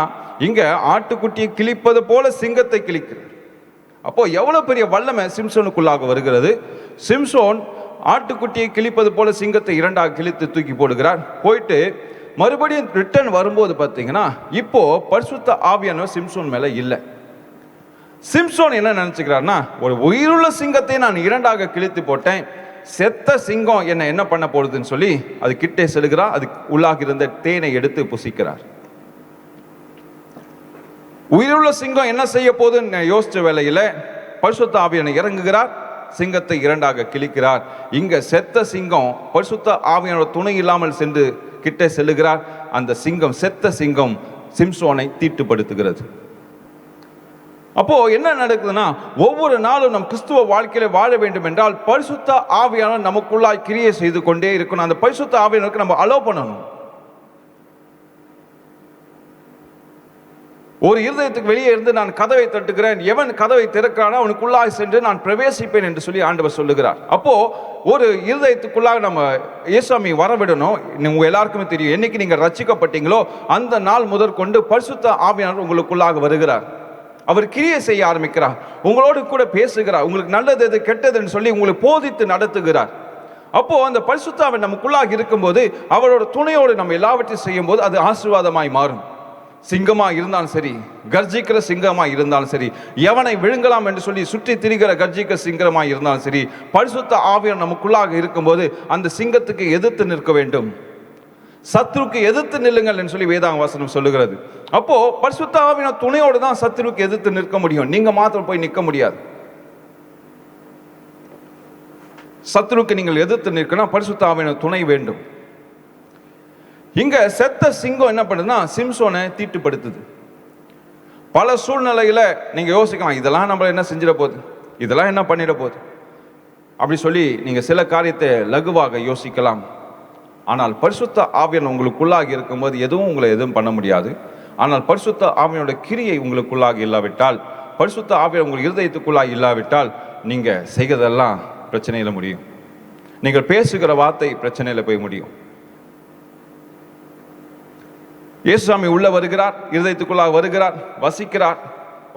இங்க ஆட்டுக்குட்டியை கிழிப்பது போல சிங்கத்தை கிழிக்கிறார். அப்போ எவ்வளவு பெரிய வல்லமை சிம்சோனுக்குள்ளாக வருகிறது. சிம்சோன் ஆட்டுக்குட்டியை கிழிப்பது போல சிங்கத்தை 2ஆக கிழித்து தூக்கி போடுகிறார். போயிட்டு மறுபடியும் ரிட்டர்ன் வரும்போது பார்த்தீங்கன்னா, இப்போ பரிசுத்த ஆவியானவர் சிம்சோன் மேல இல்லை. சிம்சோன் என்ன நினைச்சுக்கிறார்னா, ஒரு உயிருள்ள சிங்கத்தை நான் 2ஆக கிழித்து போட்டேன், செத்த சிங்கம் என்ன பண்ண போடுதுன்னு சொல்லி அது கிட்டே செல்கிறார். அது உள்ளாக இருந்த தேனை எடுத்து புசிக்கிறார். உயிருள்ள சிங்கம் என்ன செய்ய போகுதுன்னு யோசிச்ச வேளையில பரிசுத்த ஆவியானவர் இறங்குகிறார், சிங்கத்தை 2ஆக கிழிக்கிறார். இங்க செத்த சிங்கம் பரிசுத்த ஆவியானவர் துணை இல்லாமல் சென்று கிட்டே செல்லுகிறார். அந்த சிங்கம், செத்த சிங்கம் சிம்சோனை தீட்டுப்படுத்துகிறது. அப்போ என்ன நடக்குதுன்னா, ஒவ்வொரு நாளும் நம் கிறிஸ்துவ வாழ்க்கையில வாழ வேண்டும் என்றால் பரிசுத்த ஆவியானவர் நமக்குள்ளாய் கிரியை செய்து கொண்டே இருக்கணும். அந்த பரிசுத்த ஆவியானவருக்கு நம்ம அலோவ் பண்ணணும். ஒரு இருதயத்துக்கு வெளியே இருந்து நான் கதவை தட்டுகிறேன், எவன் கதவை திறக்கிறானோ அவனுக்குள்ளாக சென்று நான் பிரவேசிப்பேன் என்று சொல்லி ஆண்டவர் சொல்லுகிறார். அப்போ ஒரு இருதயத்துக்குள்ளாக நம்ம இயேசுவை வரவிடணும். உங்க எல்லாருக்குமே தெரியும், என்னைக்கு நீங்க ரட்சிக்கப்பட்டீங்களோ அந்த நாள் முதற்கொண்டு பரிசுத்த ஆவியானவர் உங்களுக்குள்ளாக வருகிறார். அவர் கிரியை செய்ய ஆரம்பிக்கிறார், உங்களோடு கூட பேசுகிறார், உங்களுக்கு நல்லது எது கெட்டதுன்னு சொல்லி உங்களுக்கு போதித்து நடத்துகிறார். அப்போ அந்த பரிசுத்த ஆவியானவர் நமக்குள்ளாக இருக்கும்போது அவரோட துணையோடு நம்ம எல்லாவற்றையும் செய்யும் போது அது ஆசீர்வாதமாய் மாறும். சிங்கமா இருந்தாலும் சரி, கர்ஜிக்கிற சிங்கமா இருந்தாலும் சரி, எவனை விழுங்கலாம் என்று சொல்லி சுற்றி திரிகிற கர்ஜிக்கிற சிங்கமா இருந்தாலும் சரி, பரிசுத்த ஆவியானவர் நமக்குள்ளாக இருக்கும்போது அந்த சிங்கத்துக்கு எதிர்த்து நிற்க வேண்டும். சத்ருக்கு எதிர்த்து நில்லுங்கள் என்று சொல்லி வேதாங்க வசனம் சொல்லுகிறது. அப்போ பரிசுத்த ஆவியானவர் துணையோடு தான் சத்ருக்கு எதிர்த்து நிற்க முடியும். நீங்க மாத்திரம் போய் நிற்க முடியாது. சத்ருக்கு நீங்கள் எதிர்த்து நிற்கணும், பரிசுத்த ஆவியானவர் துணை வேண்டும். இங்க செத்த சிங்கம் என்ன பண்ணுதுன்னா சிம்சோனை தீட்டுப்படுத்துது. பல சூழ்நிலையில நீங்க யோசிக்கலாம், இதெல்லாம் நம்மள என்ன செஞ்சிட போகுது, இதெல்லாம் என்ன பண்ணிட போகுது அப்படி சொல்லி நீங்க சில காரியத்தை லகுவாக யோசிக்கலாம். ஆனால் பரிசுத்த ஆவியானவர் உங்களுக்குள்ளாக இருக்கும்போது எதுவும் பண்ண முடியாது. ஆனால் பரிசுத்த ஆவியானோட கிரியை உங்களுக்குள்ளாக இல்லாவிட்டால், பரிசுத்த ஆவியானவர் உங்கள் இருதயத்துக்குள்ளாக இல்லாவிட்டால், நீங்க செய்கிறதெல்லாம் பிரச்சனையில முடியும். நீங்கள் பேசுகிற வார்த்தை பிரச்சனையில போய் முடியும். இயேசுசாமி உள்ள வருகிறார், இருதயத்துக்குள்ளாக வருகிறார், வசிக்கிறார்.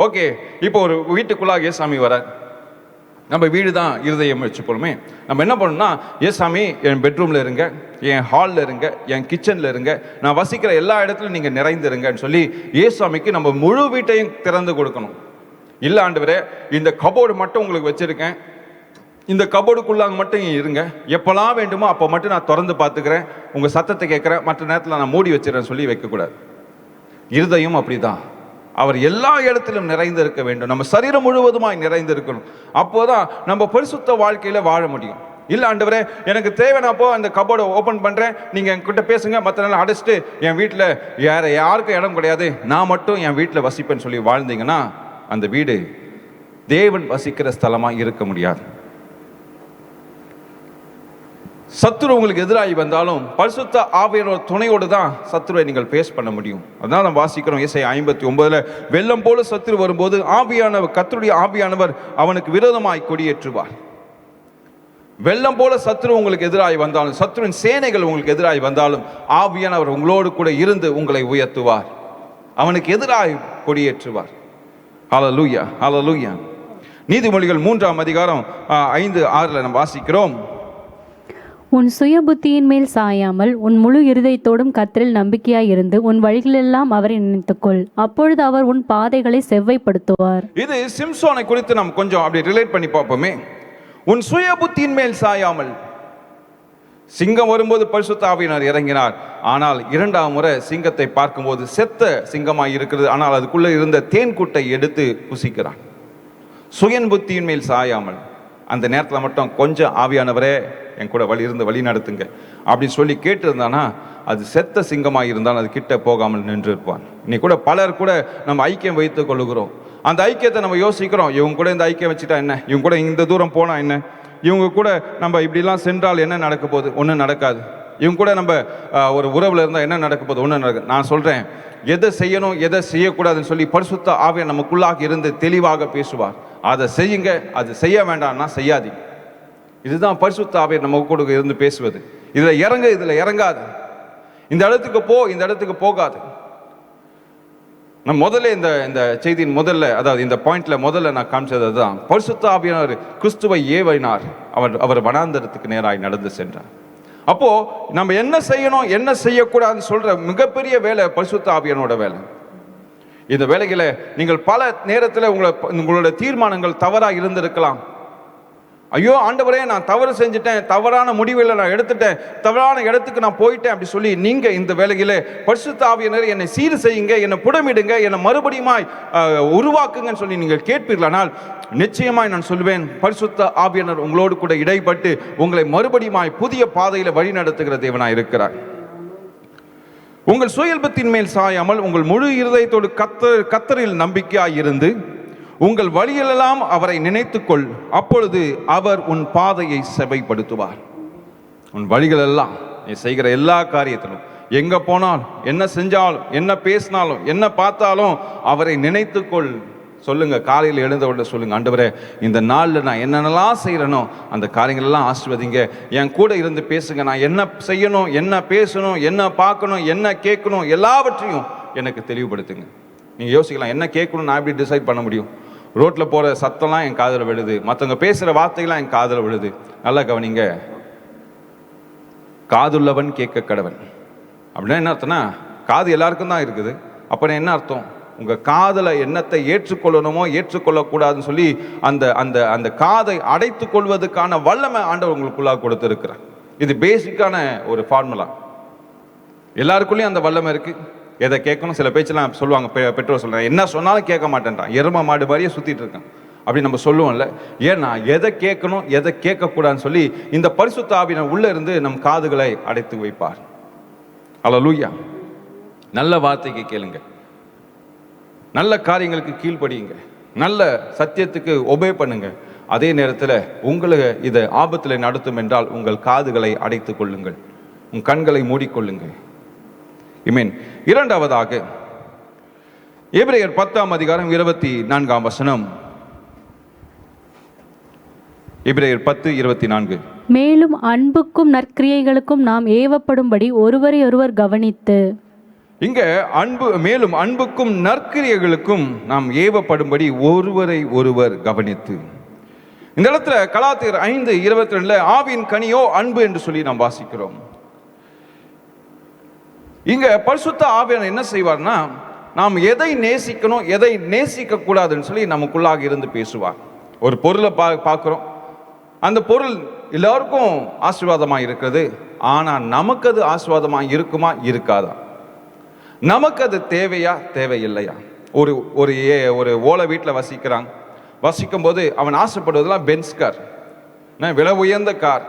ஓகே, இப்போ ஒரு வீட்டுக்குள்ளாக இயேசுசாமி வரார். நம்ம வீடு தான் இருதயம் வச்சுப்போமே. நம்ம என்ன பண்ணணும்னா, இயேசுசாமி என் பெட்ரூம்ல இருங்க, என் ஹாலில் இருங்க, என் கிச்சனில் இருங்க, நான் வசிக்கிற எல்லா இடத்துலையும் நீங்கள் நிறைந்திருங்கன்னு சொல்லி இயேசுசாமிக்கு நம்ம முழு வீட்டையும் திறந்து கொடுக்கணும். இல்லை ஆண்டவரே, இந்த கபோர்டு மட்டும் உங்களுக்கு வச்சிருக்கேன், இந்த கபோர்டுக்குள்ளாங்க மட்டும் இருங்க, எப்பெல்லாம் வேண்டுமோ அப்போ மட்டும் நான் திறந்து பார்த்துக்கிறேன், உங்கள் சத்தத்தை கேட்குறேன், மற்ற நேரத்தில் நான் மூடி வச்சிடறேன்னு சொல்லி வைக்கக்கூடாது. இருதயம் அப்படிதான், அவர் எல்லா இடத்திலும் நிறைந்திருக்க வேண்டும். நம்ம சரீரம் முழுவதுமாய் நிறைந்திருக்கணும். அப்போதான் நம்ம பரிசுத்த வாழ்க்கையில வாழ முடியும். இல்லை ஆண்டவரே, எனக்கு தேவையானப்போ அந்த கபோர்டை ஓப்பன் பண்ணுறேன், நீங்கள் என்கிட்ட பேசுங்க, மற்ற நாள் அடைச்சிட்டு என் வீட்டில் யாருக்கும் இடம் கிடையாது, நான் மட்டும் என் வீட்டில் வசிப்பேன்னு சொல்லி வாழ்ந்தீங்கன்னா அந்த வீடு தேவன் வசிக்கிற ஸ்தலமாக இருக்க முடியாது. சத்துரு உங்களுக்கு எதிராகி வந்தாலும் பரிசுத்த ஆவியானோட துணையோடு தான் சத்துருவை நீங்கள் பேஸ் பண்ண முடியும். அதனால நம்ம வாசிக்கிறோம் ஏசாயா 59 வெள்ளம் போல சத்துரு வரும்போது ஆவியானவர், கர்த்தருடைய ஆவியானவர் அவனுக்கு விரோதமாய் கொடியேற்றுவார். வெள்ளம் போல சத்துரு உங்களுக்கு எதிராகி வந்தாலும், சத்துருவின் சேனைகள் உங்களுக்கு எதிராகி வந்தாலும், ஆவியானவர் உங்களோடு கூட இருந்து உங்களை உயர்த்துவார், அவனுக்கு எதிராக கொடியேற்றுவார். ஹல்லேலூயா, ஹல்லேலூயா. நீதிமொழிகள் 3ஆம் அதிகாரம் 5-6 நம்ம வாசிக்கிறோம். உன் சுய புத்தியின் மேல் சாயாமல் உன் முழு இருதயத்தோடும் கர்த்தரில் நம்பிக்கையாய் இருந்து உன் வழிகளெல்லாம் அவரை நினைத்துக்கொள், அப்பொழுது அவர் உன் பாதைகளை செவ்வைப்படுத்துவார். இது சிம்சோனை குறித்து நாம் கொஞ்சம் அப்படி ரிலேட் பண்ணி பார்ப்போமே. உன் சுய புத்தியின் மேல் சாயாமல், சிங்கம் வரும்போது பரிசுத்த ஆவியானவர் இறங்கினார். ஆனால் 2ஆம் முறை சிங்கத்தை பார்க்கும்போது செத்த சிங்கமாய் இருக்கிறது, ஆனால் அதுக்குள்ள இருந்த தேன் கூட்டை எடுத்து புசிக்கிறான். சுயன் புத்தியின் மேல் சாயாமல், அந்த நேரத்தில் மட்டும் கொஞ்சம் ஆவியானவரே என் கூட வழி நடத்துங்க அப்படின்னு சொல்லி கேட்டிருந்தானா அது செத்த சிங்கமாக இருந்தால் அது கிட்ட போகாமல் நின்று இருப்பான். இன்னைக்கு கூட பலர் கூட நம்ம ஐக்கியம் வைத்துக் கொள்ளுகிறோம். அந்த ஐக்கியத்தை நம்ம யோசிக்கிறோம், இவங்க கூட இந்த ஐக்கியம் வச்சுட்டா என்ன, இவங்க கூட இந்த தூரம் போனா என்ன, இவங்க கூட நம்ம இப்படிலாம் சென்றால் என்ன நடக்க போகுது, ஒன்றும் நடக்காது. இவங்க கூட நம்ம ஒரு உறவுல இருந்தால் என்ன நடக்க போகுது, ஒன்றும் நடக்காது. நான் சொல்றேன், எதை செய்யணும் எதை செய்யக்கூடாதுன்னு சொல்லி பரிசுத்த ஆவியானவர் நமக்குள்ளாக இருந்து தெளிவாக பேசுவார். அதை செய்யுங்க, அது செய்ய வேண்டாம்னா செய்யாதீங்க. இதுதான் பரிசுத்த ஆவியானவர் நம்ம கூட இருந்து பேசுவது. இதுல இறங்க, இதுல இறங்காது, இந்த இடத்துக்கு போ, இந்த இடத்துக்கு போகாது. நான் முதல்ல இந்த செய்தியின் முதல்ல, அதாவது இந்த பாயிண்ட்ல முதல்ல நான் காமிச்சது அதுதான். பரிசுத்த ஆவியானவர் கிறிஸ்துவை ஏவினார், அவர் வனாந்தரத்துக்கு நேராய் நடந்து சென்றார். அப்போ நம்ம என்ன செய்யணும் என்ன செய்யக்கூடாதுன்னு சொல்ற மிகப்பெரிய வேலை பரிசுத்த ஆவியானோட வேலை. இந்த வேலைகளை நீங்கள் பல நேரத்தில் உங்களோட தீர்மானங்கள் தவறாக இருந்திருக்கலாம். ஐயோ ஆண்டவரே, நான் தவறு செஞ்சுட்டேன், தவறான முடிவுகளை நான் எடுத்துட்டேன், தவறான இடத்துக்கு நான் போயிட்டேன் அப்படி சொல்லி நீங்க இந்த வேலையில பரிசுத்த ஆவியானவரே என்னை சீர் செய்யுங்க, என்னை புடமிடுங்க, என்னை மறுபடியுமாய் உருவாக்குங்கன்னு சொல்லி நீங்கள் கேட்பீர்களானால் நிச்சயமாய் நான் சொல்வேன், பரிசுத்த ஆவியானவர் உங்களோடு கூட இடைப்பட்டு உங்களை மறுபடியுமாய் புதிய பாதையில வழி நடத்துகிற தேவனாய் இருக்கிறார். உங்கள் சுயல்பத்தின் மேல் சாயாமல் உங்கள் முழு இருதயத்தோடு கர்த்தரில் நம்பிக்கையாய் இருந்து உங்கள் வழியிலெல்லாம் அவரை நினைத்துக்கொள், அப்பொழுது அவர் உன் பாதையை செவைப்படுத்துவார். உன் வழிகளெல்லாம், நீ செய்கிற எல்லா காரியத்திலும் எங்க போனாலும், என்ன செஞ்சாலும், என்ன பேசினாலும், என்ன பார்த்தாலும் அவரை நினைத்துக்கொள். சொல்லுங்க, காலையில் எழுந்த உடனே சொல்லுங்க, ஆண்டவரே இந்த நாளில் நான் என்னென்னலாம் செய்கிறேனோ அந்த காரியங்களெல்லாம் ஆசீர்வதிங்க, என் கூட இருந்து பேசுங்க, நான் என்ன செய்யணும், என்ன பேசணும், என்ன பார்க்கணும், என்ன கேட்கணும், எல்லாவற்றையும் எனக்கு தெளிவுபடுத்துங்க. நீங்கள் யோசிக்கலாம், என்ன கேட்கணும் நான் எப்படி டிசைட் பண்ண முடியும்? ரோட்டில் போகிற சத்தம்லாம் என் காதில் விழுது, மற்றவங்க பேசுகிற வார்த்தைகள்லாம் என் காதில் விழுது. நல்லா கவனிங்க, காதுள்ளவன் கேட்க கடவன் அப்படின்னா என்ன அர்த்தம்னா, காது எல்லாருக்கும் தான் இருக்குது. அப்படின்னா என்ன அர்த்தம்? உங்கள் காதில் என்னத்தை ஏற்றுக்கொள்ளணுமோ ஏற்றுக்கொள்ளக்கூடாதுன்னு சொல்லி அந்த அந்த அந்த காதை அடைத்து கொள்வதற்கான வல்லமை ஆண்டவர் உங்களுக்குள்ளாக கொடுத்துருக்கிறார். இது பேசிக்கான ஒரு ஃபார்முலா. எல்லாருக்குள்ளேயும் அந்த வல்லமை இருக்குது. எதை கேட்கணும், சில பேச்செல்லாம் சொல்லுவாங்க, பெற்றோர் சொல்கிறாங்க, என்ன சொன்னாலும் கேட்க மாட்டேன்றான், எரும மாடு மாதிரியே சுற்றிட்டு இருக்கேன் அப்படி நம்ம சொல்லுவோம்ல. ஏன்னா எதை கேட்கணும் எதை கேட்கக்கூடாதுன்னு சொல்லி இந்த பரிசுத்த ஆவியானவர் உள்ளே இருந்து நம் காதுகளை அடைத்து வைப்பார். அல்லேலூயா. நல்ல வார்த்தைக்கு கேளுங்க, நல்ல காரியங்களுக்கு கீழ்ப்படியுங்க, நல்ல சத்தியத்துக்கு ஒபே பண்ணுங்க. அதே நேரத்தில் உங்களை இதை ஆபத்தில் நடத்தும் என்றால் உங்கள் காதுகளை அடைத்துக் கொள்ளுங்கள், உங்கள் கண்களை மூடிக்கொள்ளுங்கள். ஆமென். இரண்டாவதாக எபிரேயர் 10:24. எபிரேயர் 10:24. மேலும் அன்புக்கும் நற்கிரியைகளுக்கும் நாம் ஏவப்படும்படி ஒருவரை ஒருவர் கவனித்து. இங்க மேலும் அன்புக்கும் நற்கிரியைகளுக்கும் நாம் ஏவப்படும்படி ஒருவரை ஒருவர் கவனித்து. இந்த இடத்துல கலாத்தியர் 5:22 ஆவியின் கனியோ அன்பு என்று சொல்லி நாம் வாசிக்கிறோம். இங்க பரிசுத்த ஆவியானவர் என்ன செய்வார்னா, நாம் எதை நேசிக்கணும் எதை நேசிக்க கூடாதுன்னு சொல்லி நமக்குள்ளாக இருந்து பேசுவார். ஒரு பொருளை பார்க்கிறோம், அந்த பொருள் எல்லாருக்கும் ஆசீர்வாதமாக இருக்கிறது, ஆனால் நமக்கு அது ஆசீர்வாதமாக இருக்குமா இருக்காதா, நமக்கு அது தேவையா தேவையில்லையா? ஒரு ஒரு ஒரு ஓலை வீட்டில் வசிக்கும் போது அவன் ஆசைப்படுவதெல்லாம் பென்ஸ் கார், விலை உயர்ந்த கார்.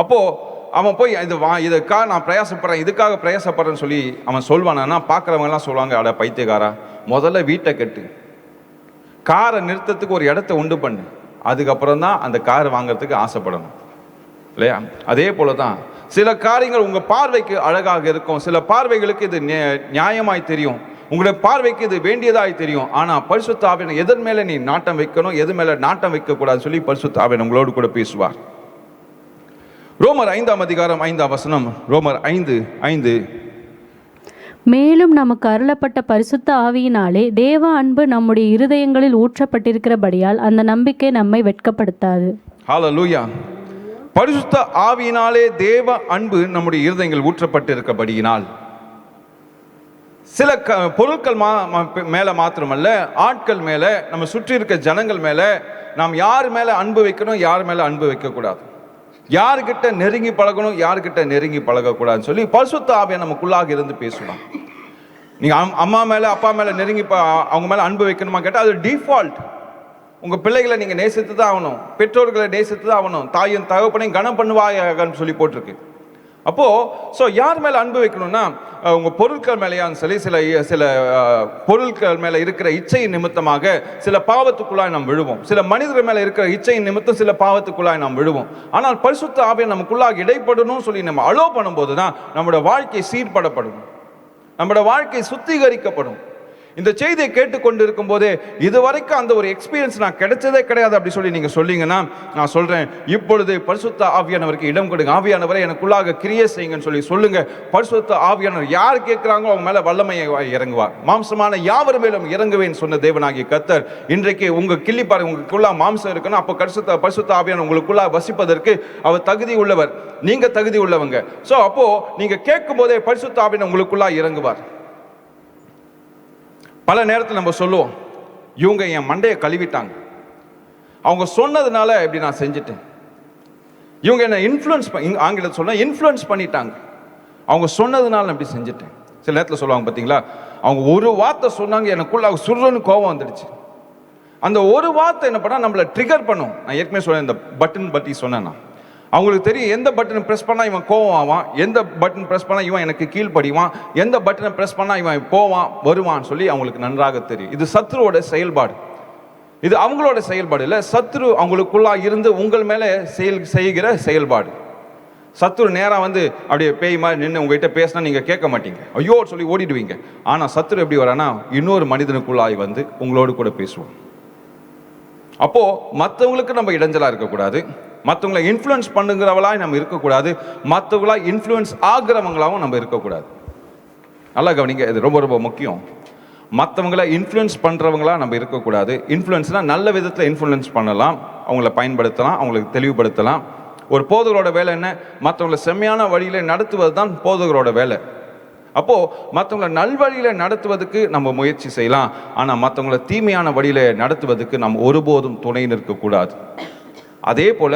அப்போது அவன் போய் இதுக்காக நான் பிரயாசப்படுறேன், இதுக்காக பிரயாசப்படுறேன்னு சொல்லி அவன் சொல்வானா? பார்க்குறவங்கலாம் சொல்லுவாங்க, அட பைத்தியக்காரா, முதல்ல வீட்டை கட்டு, காரை நிறுத்தத்துக்கு ஒரு இடத்த உண்டு பண்ணு, அதுக்கப்புறம் தான் அந்த கார் வாங்கிறதுக்கு ஆசைப்படணும், இல்லையா? அதே போல தான் சில காரியங்கள் உங்கள் பார்வைக்கு அழகாக இருக்கும், சில பார்வைகளுக்கு இது நியாயமாய் தெரியும், உங்களுடைய பார்வைக்கு இது வேண்டியதாய் தெரியும். ஆனால் பரிசுத்த ஆவியானவர் எதன் மேலே நீ நாட்டம் வைக்கணும் எது மேலே நாட்டம் வைக்கக்கூடாதுன்னு சொல்லி பரிசுத்த ஆவியானவர் உங்களோடு கூட பேசுவார். ரோமர் 5:5. ரோமர் 5:5. மேலும் நமக்கு அருளப்பட்ட பரிசுத்த ஆவியினாலே தேவ அன்பு நம்முடைய இருதயங்களில் ஊற்றப்பட்டிருக்கிறபடியால் அந்த நம்பிக்கை நம்மை வெட்கப்படுத்தாது. ஹல்லேலூயா. பரிசுத்த ஆவியினாலே தேவ அன்பு நம்முடைய இருதயங்கள் ஊற்றப்பட்டிருக்கிறபடியினால் சில பொருட்கள் மேல மாத்திரமல்ல, ஆட்கள் மேல, நம்ம சுற்றி இருக்க ஜனங்கள் மேல நாம் யார் மேல அன்பு வைக்கணும் யார் மேல அன்பு வைக்கக்கூடாது, யாருக்கிட்ட நெருங்கி பழகணும் யாருக்கிட்ட நெருங்கி பழகக்கூடாதுன்னு சொல்லி பரிசுத்த ஆவியானவர் நமக்குள்ளாக இருந்து பேசலாம். நீங்க அம்மா மேல அப்பா மேல நெருங்கி அவங்க மேல அன்பு வைக்கணுமா கேட்டால் அது டிஃபால்ட். உங்க பிள்ளைகளை நீங்க நேசித்து தான் ஆகணும், பெற்றோர்களை நேசித்து தான் ஆகணும், தாயும் தகப்பனையும் கனம் பண்ணுவாயாகன்னு சொல்லி போட்டிருக்கு. அப்போ யார் மேல அன்பு வைக்கணும்னா உங்க பொருட்கள் மேலேயான்னு சொல்லி சில பொருட்கள் மேல இருக்கிற இச்சையின் நிமித்தமாக சில பாவத்துக்குள்ளாய் நாம் விழுவோம், சில மனிதர்கள் மேல இருக்கிற இச்சையின் நிமித்தம் சில பாவத்துக்குள்ளாய் நாம் விழுவோம். ஆனால் பரிசுத்த ஆவியானவர் நமக்குள்ளாக இடைப்படணும் சொல்லி நம்ம அலோ பண்ணும்போது தான் நம்மளோட வாழ்க்கை சீர்படப்படும், நம்மளோட வாழ்க்கை சுத்திகரிக்கப்படும். இந்த செய்தியை கேட்டுக்கொண்டு இருக்கும் போதே இதுவரைக்கும் அந்த ஒரு எக்ஸ்பீரியன்ஸ் நான் கிடைச்சதே கிடையாது அப்படி சொல்லி நீங்க சொல்லிங்கன்னா, நான் சொல்றேன், இப்பொழுது பரிசுத்த ஆவியானவருக்கு இடம் கொடுங்க. ஆவியானவரை எனக்குள்ளாக கிரியை செய்யுங்கன்னு சொல்லி சொல்லுங்க. பரிசுத்த ஆவியானவர் யார் கேட்கிறாங்களோ அவங்க மேல வல்லமையை இறங்குவார். மாம்சமான யாவர் மேலும் இறங்குவேன்னு சொன்ன தேவனாகிய கர்த்தர் இன்றைக்கு உங்க கிள்ளி பாருங்க, உங்களுக்குள்ள மாம்சம் இருக்கணும், அப்போ பரிசுத்த ஆவியானவர் உங்களுக்குள்ள வசிப்பதற்கு அவர் தகுதி உள்ளவர், நீங்க தகுதி உள்ளவங்க. அப்போ நீங்க கேட்கும் போதே பரிசுத்த ஆவியானவர் உங்களுக்குள்ள இறங்குவார். பல நேரத்தில் நம்ம சொல்லுவோம், இவங்க என் மண்டையை கழுவிட்டாங்க, அவங்க சொன்னதுனால இப்படி நான் செஞ்சுட்டேன், இவங்க என்ன ஆங்கிலத்தில் சொன்ன இன்ஃப்ளூயன்ஸ் பண்ணிட்டாங்க, அவங்க சொன்னதுனால நான் இப்படி செஞ்சுட்டேன். சில நேரத்தில் சொல்லுவாங்க பார்த்தீங்களா, அவங்க ஒரு வார்த்தை சொன்னாங்க எனக்குள்ள சுருன்னு கோபம் வந்துடுச்சு. அந்த ஒரு வார்த்தை என்ன பண்ணால் நம்மளை ட்ரிகர் பண்ணும். நான் ஏற்கனவே சொன்னேன், இந்த பட்டன் பற்றி சொன்னேன்னா அவங்களுக்கு தெரியும் எந்த பட்டனை ப்ரெஸ் பண்ணால் இவன் கோவம் ஆவான், எந்த பட்டன் ப்ரெஸ் பண்ணால் இவன் எனக்கு கீழ்ப்படிவான், எந்த பட்டனை ப்ரெஸ் பண்ணால் இவன் போவான் வருவான்னு சொல்லி அவங்களுக்கு நன்றாக தெரியும். இது சத்ருவோட செயல்பாடு, இது அவங்களோட செயல்பாடு இல்லை, சத்ரு அவங்களுக்குள்ளா இருந்து உங்கள் மேலே செய்கிற செயல்பாடு. சத்துரு நேராக வந்து அப்படியே பேய் மாதிரி நின்று உங்ககிட்ட பேசினா நீங்கள் கேட்க மாட்டீங்க, ஐயோ சொல்லி ஓடிடுவீங்க. ஆனால் சத்துரு எப்படி வரானா, இன்னொரு மனிதனுக்குள்ளாய் வந்து உங்களோடு கூட பேசுவோம். அப்போ மற்றவங்களுக்கு நம்ம இடைஞ்சலாக இருக்கக்கூடாது, மற்றவங்களை இன்ஃப்ளூயன்ஸ் பண்ணுங்கிறவளாய் நம்ம இருக்கக்கூடாது, மற்றவங்களாய் இன்ஃப்ளூயன்ஸ் ஆகிறவங்களாகவும் நம்ம இருக்கக்கூடாது. நல்லா கவனிங்க, இது ரொம்ப ரொம்ப முக்கியம். மற்றவங்களை இன்ஃப்ளூயன்ஸ் பண்ணுறவங்களா நம்ம இருக்கக்கூடாது. இன்ஃப்ளூயன்ஸ்னால் நல்ல விதத்தில் இன்ஃப்ளூயன்ஸ் பண்ணலாம், அவங்கள பயன்படுத்தலாம், அவங்களுக்கு தெளிவுபடுத்தலாம். ஒரு போதகரோட வேலை என்ன? மற்றவங்களை செம்மையான வழியில நடத்துவது தான் போதகரோட வேலை. அப்போ மற்றவங்களை நல்வழியில நடத்துவதுக்கு நம்ம முயற்சி செய்யலாம், ஆனால் மற்றவங்களை தீமையான வழியில நடத்துவதுக்கு நம்ம ஒருபோதும் துணை நிற்கக்கூடாது. அதே போல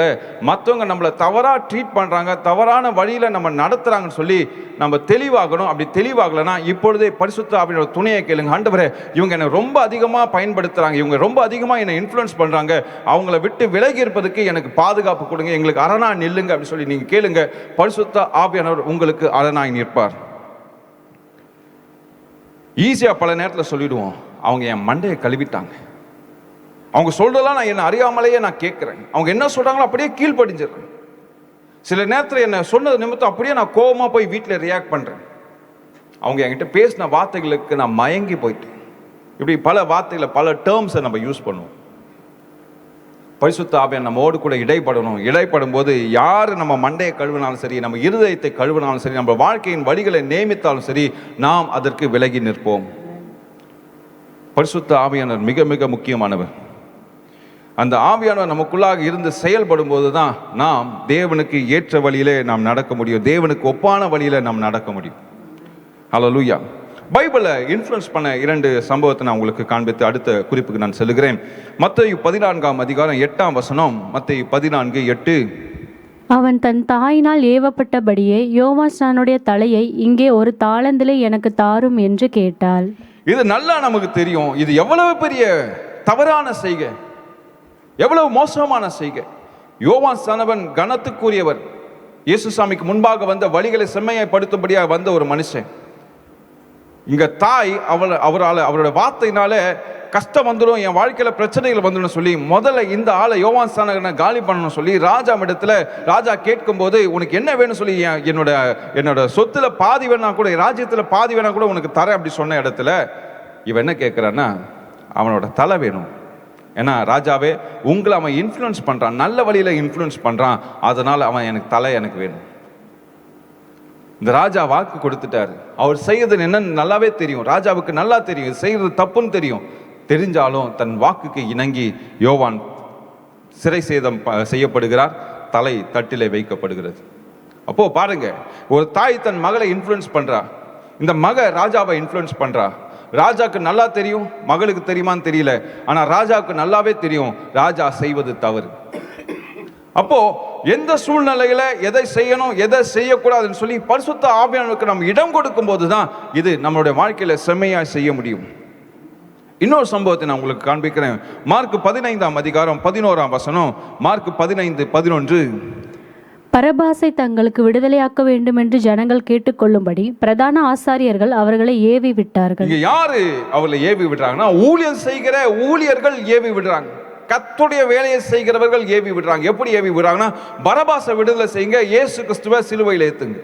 மற்றவங்க நம்மளை தவறா ட்ரீட் பண்றாங்க, தவறான வழியில நம்ம நடத்துறாங்கன்னு சொல்லி நம்ம தெளிவாகணும். அப்படி தெளிவாகலன்னா இப்பொழுதே பரிசுத்த ஆவியோட துணையை கேளுங்க. ஆண்டவரே, இவங்க என்னை ரொம்ப அதிகமா பயன்படுத்துறாங்க, இவங்க ரொம்ப அதிகமா என்னை இன்ஃப்ளூயன்ஸ் பண்றாங்க, அவங்கள விட்டு விலகி இருப்பதுக்கு எனக்கு பாதுகாப்பு கொடுங்க, எங்களுக்கு அரணாய் நில்லுங்க அப்படின்னு சொல்லி நீங்க கேளுங்க. பரிசுத்த ஆவியானவர் உங்களுக்கு அரணாய் நிற்பார். ஈஸியா பல நேரத்தில் சொல்லிடுவோம், அவங்க என் மண்டையை கழுவிட்டாங்க, அவங்க சொல்றதெல்லாம் நான் என்ன அறியாமலேயே நான் கேட்கிறேன், அவங்க என்ன சொல்றாங்களோ அப்படியே கீழ்ப்படிஞ்சிடறேன். சில நேரத்தில் என்ன சொன்னது நிமித்தம் அப்படியே நான் கோபமா போய் வீட்டில் ரியாக்ட் பண்றேன். அவங்க என்கிட்ட பேசின வார்த்தைகளுக்கு நான் மயங்கி போயிட்டேன். இப்படி பல வார்த்தைகளை, பல டேர்ம்ஸை நம்ம யூஸ் பண்ணுவோம். பரிசுத்த ஆவியானவர் நம்மோடு கூட இடைப்படணும். இடைப்படும் போது யார் நம்ம மண்டையை கழுவினாலும் சரி, நம்ம இருதயத்தை கழுவினாலும் சரி, நம்ம வாழ்க்கையின் வழிகளை நியமித்தாலும் சரி, நாம் அதற்கு விலகி நிற்போம். பரிசுத்த ஆவியானவர் மிக மிக முக்கியமானவர். அந்த ஆவியானவர் நமக்குள்ளாக இருந்து செயல்படும் போது தான் நாம் தேவனுக்கு ஏற்ற வழியிலே நாம் நடக்க முடியும், தேவனுக்கு ஒப்பான வழியில நாம் நடக்க முடியும். ஹல்லேலூயா. பைபிளை இன்ஃப்ளூயன்ஸ் பண்ண 2 சம்பவத்தை நான் உங்களுக்கு காண்பித்து அடுத்த குறிப்புக்கு நான் செல்கிறேன். மத்தேயு 14ஆம் அதிகாரம் 8ஆம் வசனம். மத்தேயு 14:8. அவன் தன் தாயினால் ஏவப்பட்டபடியே யோவானுடைய தலையை இங்கே ஒரு தாளந்திலே எனக்கு தாரும் என்று கேட்டாள். இது நல்லா நமக்கு தெரியும், இது எவ்வளவு பெரிய தவறான செய்கை, எவ்வளவு மோசமான செய்கை. யோவான் சானவன் கனத்துக்குரியவர், இயேசுசாமிக்கு முன்பாக வந்த வழிகளை செம்மையப்படுத்தும்படியாக வந்த ஒரு மனுஷன். இங்க தாய் அவரோட வார்த்தையினால கஷ்டம் வந்துடும், என் வாழ்க்கையில பிரச்சனைகள் வந்துடும் சொல்லி முதல்ல இந்த ஆளை யோவான் சானகனை காலி பண்ணணும் சொல்லி ராஜா கேட்கும் போது, உனக்கு என்ன வேணும் சொல்லி, என்னோட சொத்துல பாதி வேணா கூட, ராஜ்யத்துல பாதி வேணா கூட உனக்கு தரேன் அப்படி சொன்ன இடத்துல இவன் என்ன கேட்கிறான்னா, அவனோட தலை வேணும். ஏன்னா ராஜாவே, உங்களை அவன் இன்ஃப்ளூயன்ஸ் பண்றான், நல்ல வழியில இன்ஃப்ளூயன்ஸ் பண்றான், அதனால அவன் எனக்கு தலை எனக்கு வேணும். இந்த ராஜா வாக்கு கொடுத்துட்டாரு. அவர் செய்யறது என்னன்னு நல்லாவே தெரியும், ராஜாவுக்கு நல்லா தெரியும், செய்யறது தப்புன்னு தெரியும். தெரிஞ்சாலும் தன் வாக்குக்கு இணங்கி யோவான் சிறை சேதம் செய்யப்படுகிறார், தலை தட்டிலே வைக்கப்படுகிறது. அப்போ பாருங்க, ஒரு தாய் தன் மகளை இன்ஃப்ளூயன்ஸ் பண்றா, இந்த மக ராஜாவை இன்ஃப்ளூயன்ஸ் பண்றா. ராஜாக்கு நல்லா தெரியும், மகளுக்கு தெரியுமான்னு தெரியல, ஆனா ராஜாவுக்கு நல்லாவே தெரியும் ராஜா செய்வது தவறு. அப்போ எந்த சூழ்நிலையில எதை செய்யணும் எதை செய்யக்கூடாதுன்னு சொல்லி பரிசுத்த ஆவியானவருக்கு நம்ம இடம் கொடுக்கும் போதுதான் இது நம்மளுடைய வாழ்க்கையில செம்மையா செய்ய முடியும். இன்னொரு சம்பவத்தை நான் உங்களுக்கு காண்பிக்கிறேன். மார்க் 15ஆம் அதிகாரம் 11ஆம் வசனம். மார்க் 15:11. பரபாசை தங்களுக்கு விடுதலையாக்க வேண்டும் என்று ஜனங்கள் கேட்டுக்கொள்ளும்படி பிரதான ஆசாரியர்கள் அவர்களை ஏவி விட்டார்கள். இங்க யாரு அவர்களை ஏவி விடுறாங்கன்னா, ஊழியம் செய்கிற ஊழியர்கள் ஏவி விடுறாங்க, கர்த்தருடைய வேலையை செய்கிறவர்கள் ஏவி விடுறாங்க. எப்படி ஏவி விடுறாங்கன்னா, பரபாசை விடுதலை செய்யுங்க, இயேசு கிறிஸ்துவை சிலுவையில் ஏத்துங்க.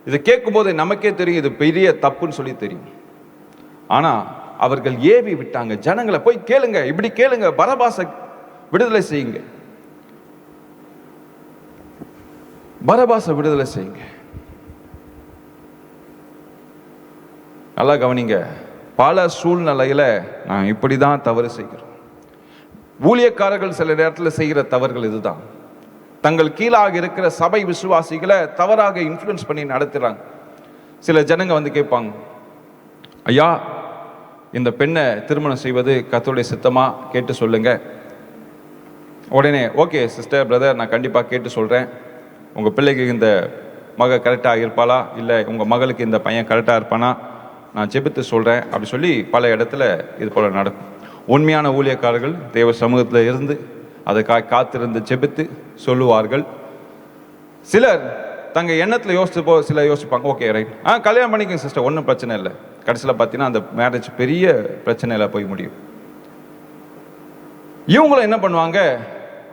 இதை கேட்கும் போது நமக்கே தெரியும் இது பெரிய தப்புன்னு சொல்லி தெரியும். ஆனா அவர்கள் ஏவி விட்டாங்க ஜனங்களை, போய் கேளுங்க, இப்படி கேளுங்க, பரபாசை விடுதலை செய்யுங்க, பரபாசை விடுதலை செய்யுங்க. நல்லா கவனிங்க, பல சூழ்நிலையில நான் இப்படிதான் தவறு செய்கிறோம். ஊழியக்காரர்கள் சில நேரத்தில் செய்கிற தவறுகள் இதுதான். தங்கள் கீழாக இருக்கிற சபை விசுவாசிகளை தவறாக இன்ஃப்ளூயன்ஸ் பண்ணி நடத்துறாங்க. சில ஜனங்க வந்து கேட்பாங்க, ஐயா இந்த பெண்ணை திருமணம் செய்வது கர்த்தருடைய சித்தமா, கேட்டு சொல்லுங்க. உடனே ஓகே சிஸ்டர் பிரதர், நான் கண்டிப்பாக கேட்டு சொல்கிறேன். உங்கள் பிள்ளைக்கு இந்த மக கரெக்டாக இருப்பாளா, இல்லை உங்கள் மகளுக்கு இந்த பையன் கரெக்டாக இருப்பானா, நான் ஜெபித்து சொல்கிறேன் அப்படி சொல்லி பல இடத்துல இது போல் நடக்கும். உண்மையான ஊழியக்காரர்கள் தேவ சமூகத்தில் இருந்து அதுக்காக காத்திருந்து ஜெபித்து சொல்லுவார்கள். சிலர் தங்க எண்ணத்தில் சிலர் யோசிப்பாங்க, ஓகே ரைட், கல்யாணம் பண்ணிக்கங்க சிஸ்டர், ஒன்றும் பிரச்சனை இல்லை. கடைசியில் பார்த்தீங்கன்னா அந்த மேரேஜ் பெரிய பிரச்சனையில் போய் முடியும். இவங்களும் என்ன பண்ணுவாங்க,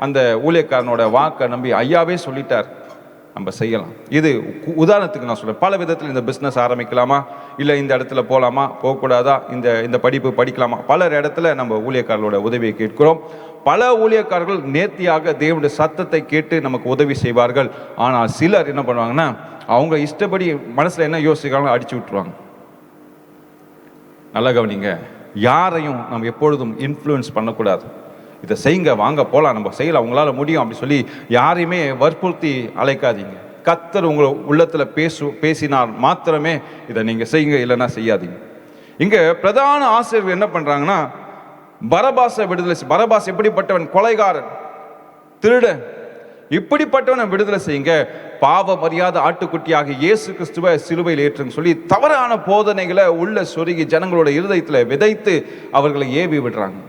அந்த ஊழியக்காரனோட வாக்கை நம்பி, ஐயாவே சொல்லிட்டார், நம்ம செய்யலாம். இது உதாரணத்துக்கு நான் சொல்கிறேன். பல விதத்தில் இந்த பிஸ்னஸ் ஆரம்பிக்கலாமா, இல்லை இந்த இடத்துல போகலாமா, போகக்கூடாதா, இந்த படிப்பு படிக்கலாமா, பலர் இடத்துல நம்ம ஊழியக்காரர்களோட உதவியை கேட்கிறோம். பல ஊழியக்காரர்கள் நேர்த்தியாக தேவனுடைய சத்தத்தை கேட்டு நமக்கு உதவி செய்வார்கள். ஆனால் சிலர் என்ன பண்ணுவாங்கன்னா, அவங்க இஷ்டப்படி மனசில் என்ன யோசிக்கிறாங்களோ அடிச்சு விட்டுருவாங்க. நல்லா கவனிங்க, யாரையும் நம்ம எப்பொழுதும் இன்ஃப்ளூயன்ஸ் பண்ணக்கூடாது. இதை செய்யுங்க, வாங்க போகலாம், நம்ம செய்யலாம், உங்களால் முடியும் அப்படி சொல்லி யாரையுமே வற்புறுத்தி அழைக்காதீங்க. கர்த்தர் உங்களை உள்ளத்தில் பேசினால் மாத்திரமே இதை நீங்கள் செய்யுங்க, இல்லைன்னா செய்யாதீங்க. இங்கே பிரதான ஆசிரியர்கள் என்ன பண்ணுறாங்கன்னா, பரபாசை விடுதலை. பரபாஸ் எப்படிப்பட்டவன்? கொலைகாரன், திருடன். இப்படிப்பட்டவனை விடுதலை செய்யுங்க. பாவம் அறியாத ஆட்டுக்குட்டியாக இயேசு கிறிஸ்துவை சிலுவையில் ஏற்றுன்னு சொல்லி தவறான போதனைகளை உள்ள சொருகி ஜனங்களோட இருதயத்தில் விதைத்து அவர்களை ஏவி விடுறாங்க.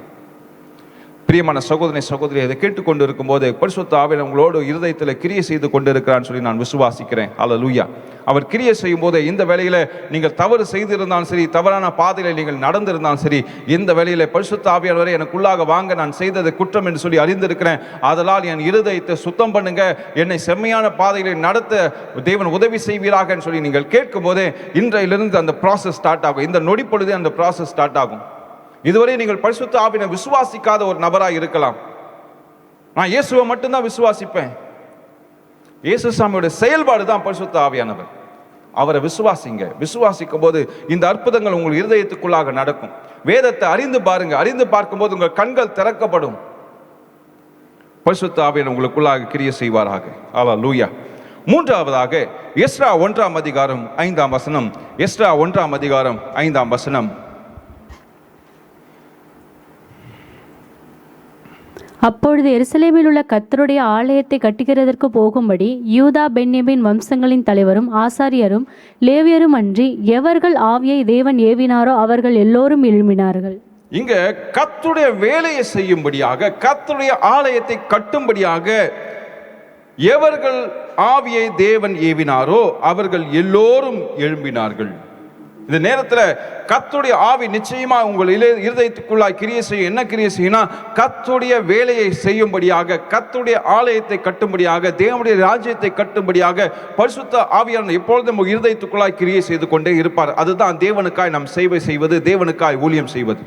பிரியமான சகோதரி, இதை கேட்டுக்கொண்டு இருக்கும்போது பரிசுத்த ஆவியானவர் உங்களோடு இருதயத்தில் கிரியை செய்து கொண்டு இருக்கிறான்னு சொல்லி நான் விசுவாசிக்கிறேன். அல்லேலூயா. அவர் கிரியை செய்யும் போது இந்த வேளையில நீங்கள் தவறு செய்திருந்தாலும் சரி, தவறான பாதையில நீங்கள் நடந்திருந்தாலும் சரி, இந்த வேளையில பரிசுத்த ஆவியானவரே எனக்குள்ளாக வாங்க, நான் செய்தது குற்றம் என்று சொல்லி அறிந்திருக்கிறேன், அதனால் என் இருதயத்தை சுத்தம் பண்ணுங்க, என்னை செம்மையான பாதையில நடத்த தேவன் உதவி செய்வீராக சொல்லி நீங்கள் கேட்கும் போதே இன்றையிலிருந்து அந்த ப்ராசஸ் ஸ்டார்ட் ஆகும். இந்த நொடி பொழுதே அந்த ப்ராசஸ் ஸ்டார்ட் ஆகும். இதுவரை நீங்கள் பரிசுத்த ஆவியை விசுவாசிக்காத ஒரு நபராக இருக்கலாம். நான் இயேசுவை மட்டும்தான் விசுவாசிப்பேன். இயேசு சாமியோட செயல்பாடு தான் பரிசுத்த ஆவியானவர். அவரை விசுவாசிங்க. விசுவாசிக்கும் போது இந்த அற்புதங்கள் உங்கள் இருதயத்துக்குள்ளாக நடக்கும். வேதத்தை அறிந்து பாருங்க. அறிந்து பார்க்கும்போது உங்கள் கண்கள் திறக்கப்படும். பரிசுத்த ஆவியானவர் உங்களுக்குள்ளாக கிரியை செய்வாராக. அல்லேலூயா. மூன்றாவதாக எஸ்றா 1ஆம் அதிகாரம் 5ஆம் வசனம். எஸ்றா 1ஆம் அதிகாரம் 5ஆம் வசனம். அப்பொழுது எருசலேமில் உள்ள கர்த்தருடைய ஆலயத்தை கட்டுகிறதற்கு போகும்படி யூதா பென்யமீன் வம்சங்களின் தலைவரும் ஆசாரியரும் லேவியரும் அன்றி எவர்கள் ஆவியை தேவன் ஏவினாரோ அவர்கள் எல்லோரும் எழும்பினார்கள். இங்க கர்த்தருடைய வேலையை செய்யும்படியாக, கர்த்தருடைய ஆலயத்தை கட்டும்படியாக எவர்கள் ஆவியை தேவன் ஏவினாரோ அவர்கள் எல்லோரும் எழும்பினார்கள். இந்த நேரத்தில் கர்த்தருடைய ஆவி நிச்சயமா உங்கள் இருதயத்துக்குள்ளாய் கிரியை செய்யும். என்ன கிரியை செய்யணும்? கர்த்தருடைய வேலையை செய்யும்படியாக, கர்த்தருடைய ஆலயத்தை கட்டும்படியாக, தேவனுடைய ராஜ்யத்தை கட்டும்படியாக பரிசுத்த ஆவியானவர் எப்பொழுதும் உங்கள் இருதயத்துக்குள்ளாய் கிரியை செய்து கொண்டே இருப்பார். அதுதான் தேவனுக்காய் நாம் சேவை செய்வது, தேவனுக்காய் ஊழியம் செய்வது.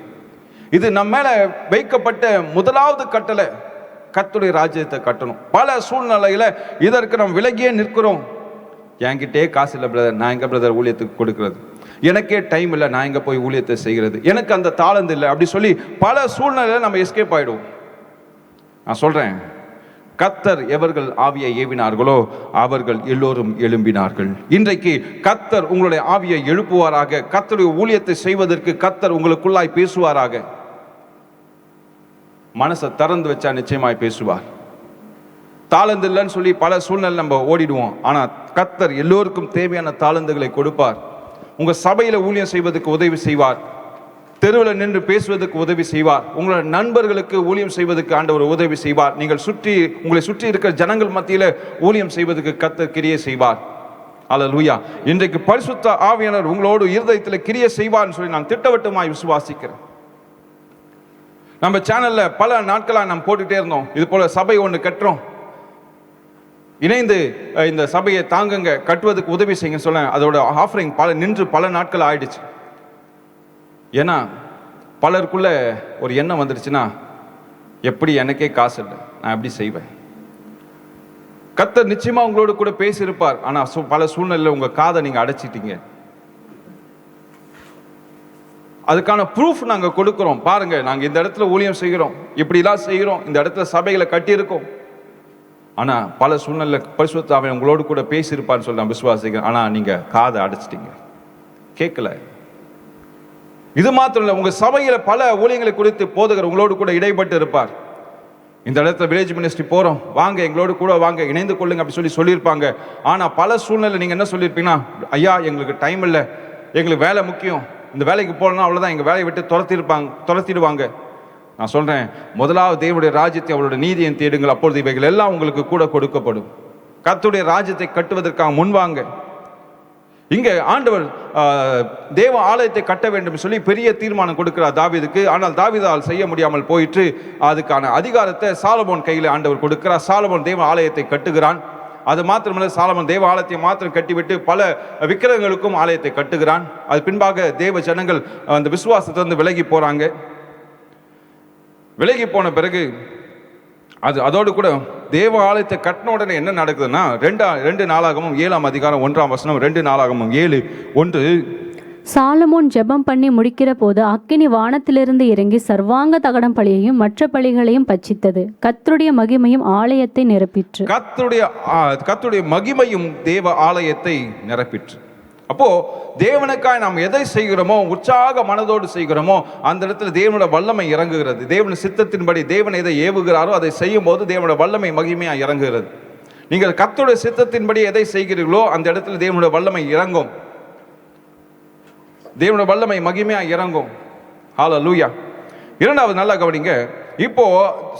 இது நம்ம மேல வைக்கப்பட்ட முதலாவது கட்டளை. கர்த்தருடைய ராஜ்யத்தை கட்டணும். பல சூழ்நிலையில இதற்கு நாம் விலகியே நிற்கிறோம். என்கிட்டே காசு இல்லை பிரதர், நான் எங்க பிரதர் ஊழியத்துக்கு கொடுக்கிறது, எனக்கே டைம் இல்லை, நான் எங்க போய் ஊழியத்தை செய்கிறது, எனக்கு அந்த தாளந்து இல்லை அப்படி சொல்லி பல சூழ்நிலையில நம்ம எஸ்கேப் ஆயிடுவோம். நான் சொல்றேன், கர்த்தர் எவர்கள் ஆவியை ஏவினார்களோ அவர்கள் எல்லோரும் எழும்பினார்கள். இன்றைக்கு கர்த்தர் உங்களுடைய ஆவியை எழுப்புவாராக. கர்த்தருடைய ஊழியத்தை செய்வதற்கு கர்த்தர் உங்களுக்குள்ளாய் பேசுவாராக. மனசை திறந்து வச்சா நிச்சயமாய் பேசுவார். தாளந்து இல்லைன்னு சொல்லி பல சூழ்நிலை நம்ம ஓடிடுவோம். ஆனால் கர்த்தர் எல்லோருக்கும் தேவையான தாளந்துகளை கொடுப்பார். உங்க சபையில ஊழியம் செய்வதற்கு உதவி செய்வார். தெருவில் நின்று பேசுவதற்கு உதவி செய்வார். உங்களோட நண்பர்களுக்கு ஊழியம் செய்வதற்கு ஆண்டவர் உதவி செய்வார். உங்களை சுற்றி இருக்கிற ஜனங்கள் மத்தியில ஊழியம் செய்வதற்கு கர்த்தர் கிரியை செய்வார். அல்லேலூயா. இன்றைக்கு பரிசுத்த ஆவியானவர் உங்களோடு இருதயத்தில் கிரியை செய்வார்னு சொல்லி நான் திட்டவட்டமாய் விசுவாசிக்கிறேன். நம்ம சேனல்ல பல நாட்களாக நாம் போட்டுட்டே இருந்தோம், இது போல சபை ஒன்று கட்டுறோம், இணைந்து இந்த சபையை தாங்குங்க, கட்டுவதற்கு உதவி செய்யுங்க சொல்ல. அதோட ஆஃபரிங் பல நாட்கள் ஆயிடுச்சு. ஏன்னா பலருக்குள்ள ஒரு எண்ணம் வந்துடுச்சுன்னா, எப்படி எனக்கே காசு இல்லை, நான் எப்படி செய்வேன்? கர்த்தர் நிச்சயமா உங்களோட கூட பேசியிருப்பார். ஆனா பல சூழ்நிலையில் உங்க காதை நீங்க அடைச்சிட்டீங்க. அதுக்கான ப்ரூஃப் நாங்க கொடுக்கிறோம். பாருங்க, நாங்க இந்த இடத்துல ஊழியம் செய்கிறோம், இப்படிலாம் செய்கிறோம், இந்த இடத்துல சபைகளை கட்டியிருக்கோம். ஆனா பல சூழ்நிலை பரிசுத்த ஆவியானவர் உங்களோடு கூட பேசியிருப்பார்னு சொல்லி நான் விசுவாசிக்கிறேன். ஆனா நீங்க காதை அடைச்சிட்டீங்க, கேட்கல. இது மாத்திரம் இல்லை, உங்க சபையில பல ஊழியங்களை குறித்து போதகர் உங்களோடு கூட இடைப்பட்டு இருப்பார். இந்த இடத்துல வில்லேஜ் மினிஸ்ட்ரி போறோம், வாங்க எங்களோடு கூட வாங்க, இணைந்து கொள்ளுங்க அப்படி சொல்லியிருப்பாங்க. ஆனா பல சூழ்நிலை நீங்க என்ன சொல்லியிருப்பீங்கன்னா, ஐயா எங்களுக்கு டைம் இல்லை, எங்களுக்கு வேலை முக்கியம், இந்த வேலைக்கு போகலன்னா அவ்வளோதான், எங்கள் வேலையை விட்டு துரத்திடுவாங்க. நான் சொல்கிறேன், முதலாவது தேவனுடைய ராஜ்யத்தை அவருடைய நீதியை தேடுங்கள், அப்பொழுது இவைகள் எல்லாம் உங்களுக்கு கூட கொடுக்கப்படும். கர்த்தருடைய ராஜ்யத்தை கட்டுவதற்காக முன்வாங்க. இங்கே ஆண்டவர் தேவ ஆலயத்தை கட்ட வேண்டும் சொல்லி பெரிய தீர்மானம் கொடுக்கிறார் தாவீதுக்கு. ஆனால் தாவீதால் செய்ய முடியாமல் போயிற்று. அதுக்கான அதிகாரத்தை சாலமோன் கையில் ஆண்டவர் கொடுக்கிறார். சாலமோன் தேவ ஆலயத்தை கட்டுகிறான். அது மாத்திரமல்ல, சாலமோன் தேவ ஆலயத்தை மாத்திரம் கட்டிவிட்டு பல விக்கிரகங்களுக்கும் ஆலயத்தை கட்டுகிறான். அது பின்பாக தேவ ஜனங்கள் அந்த விசுவாசத்திலிருந்து விலகி போறாங்க. விலகி போன பிறகு அதோடு கூட தேவ ஆலயத்தை கட்டின உடனே என்ன நடக்குதுன்னா, 2 நாளாகமும் 7ஆம் அதிகாரம் 1ஆம் வசனம், 2 நாளாகமும் 7:1. சாலமோன் ஜெபம் பண்ணி முடிக்கிற போது அக்கினி வானத்திலிருந்து இறங்கி சர்வாங்க தகனம் பலியையும் மற்ற பலிகளையும் பட்சித்தது. கர்த்தருடைய மகிமையும் ஆலயத்தை நிரப்பிற்று. கர்த்தருடைய மகிமையும் தேவ ஆலயத்தை நிரப்பிற்று. அப்போ தேவனுக்காய் நாம் எதை செய்கிறோமோ, உற்சாக மனதோடு செய்கிறோமோ, அந்த இடத்துல தேவனுடைய வல்லமை இறங்குகிறது. தேவனுடைய சித்தத்தின்படி தேவன் எதை ஏவுகிறாரோ அதை செய்யும் போது தேவனுடைய வல்லமை மகிமையா இறங்குகிறது. நீங்கள் கர்த்தருடைய சித்தத்தின்படி எதை செய்கிறீர்களோ அந்த இடத்துல தேவனுடைய வல்லமை இறங்கும். தேவனுடைய வல்லமை மகிமையா இறங்கும். ஹல்லேலூயா. இரண்டாவது நல்லா கவனிங்க. இப்போ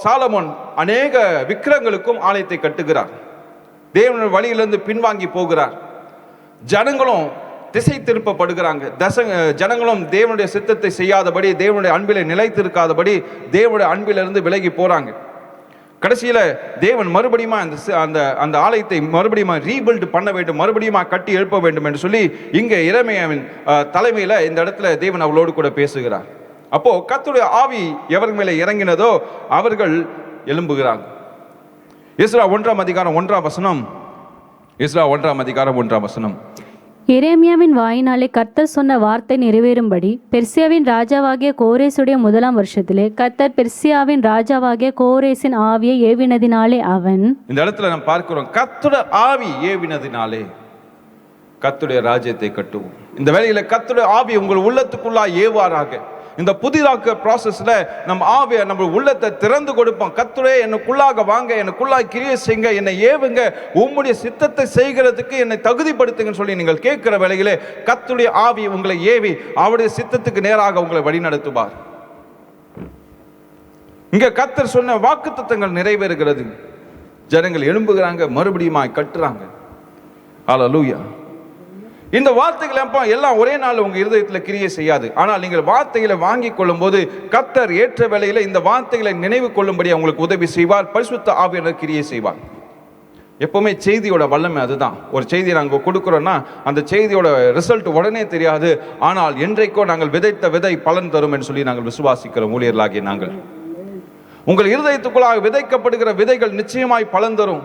சாலமோன் அநேக விக்கிரகங்களுக்கும் ஆலயத்தை கட்டுகிறார். தேவனுடைய வழியிலிருந்து பின்வாங்கி போகிறார். ஜனங்களும் திசை திருப்பப்படுகிறாங்க. ஜனங்களும் தேவனுடைய சித்தத்தை செய்யாதபடி, தேவனுடைய அன்பிலே நிலைத்திருக்காதபடி, தேவனுடைய அன்பிலிருந்து விலகி போறாங்க. கடைசியில தேவன் மறுபடியும் அந்த ஆலயத்தை மறுபடியும் ரீபில்ட் பண்ண வேண்டும், மறுபடியும் கட்டி எழுப்ப வேண்டும் என்று சொல்லி இங்க எரேமியாவின் தலைமையில இந்த இடத்துல தேவன் அவளோடு கூட பேசுகிறார். அப்போ கர்த்தருடைய ஆவி எவர் மேலே இறங்கினதோ அவர்கள் எழும்புகிறாங்க. எஸ்றா 1ஆம் அதிகாரம் 1ஆம் வசனம். எஸ்றா 1ஆம் அதிகாரம் 1ஆம் வசனம். எரேமியாவின் வாயினாலே கர்த்தர் சொன்ன வார்த்தை நிறைவேறும்படி பெர்சியாவின் ராஜாவாகிய கோரேசுடைய 1ஆம் வருஷத்திலே கர்த்தர் பெர்சியாவின் ராஜாவாகிய கோரேசின் ஆவியை ஏவினதினாலே அவன். இந்த இடத்துல நாம் பார்க்கிறோம், கர்த்தருடைய ஆவி ஏவினதினாலே கர்த்தருடைய ராஜ்யத்தை கட்டுவோம். இந்த வேளையில கர்த்தருடைய ஆவி உங்கள் உள்ளத்துக்குள்ளா ஏவாராக. இந்த புதிதாக்க ப்ராசஸ்ல நம்ம ஆவியை நம்ம உள்ளத்தை திறந்து கொடுப்போம். கர்த்தரே எனக்குள்ளாக வாங்க, எனக்குள்ளாக கிரியை செய்யுங்க, என்னை ஏவுங்க, உம்முடைய சித்தத்தை செய்கிறதுக்கு என்னை தகுதிப்படுத்துங்கன்னு சொல்லி நீங்கள் கேட்கிற வேளையிலே கர்த்தருடைய ஆவி உங்களை ஏவி அவருடைய சித்தத்துக்கு நேராக உங்களை வழி நடத்துவார். இங்க கர்த்தர் சொன்ன வாக்குத்தத்தங்கள் நிறைவேறுகிறது. ஜனங்கள் எழும்புகிறாங்க, மறுபடியும் கட்டுறாங்க. ஹல்லேலூயா. இந்த வார்த்தைகள் எல்லாம் ஒரே நாள் உங்க இருதயத்துல கிரியை செய்யாது. ஆனால் நீங்கள் வார்த்தைகளை வாங்கி கொள்ளும் போது கர்த்தர் ஏற்ற வேளையில இந்த வார்த்தைகளை நினைவு கொள்ளும்படி உங்களுக்கு உதவி செய்வார். பரிசுத்த ஆவியானவர் கிரியை செய்வார். எப்பவுமே செய்தியோட வல்லமை அதுதான். ஒரு செய்தியை நாங்கள் கொடுக்கிறோம்னா அந்த செய்தியோட ரிசல்ட் உடனே தெரியாது. ஆனால் என்றைக்கோ நாங்கள் விதைத்த விதை பலன் தரும் என்று சொல்லி நாங்கள் விசுவாசிக்கிறோம். ஊழியர்களாகிய நாங்கள் உங்கள் இருதயத்துக்குள்ளாக விதைக்கப்படுகிற விதைகள் நிச்சயமாய் பலன் தரும்.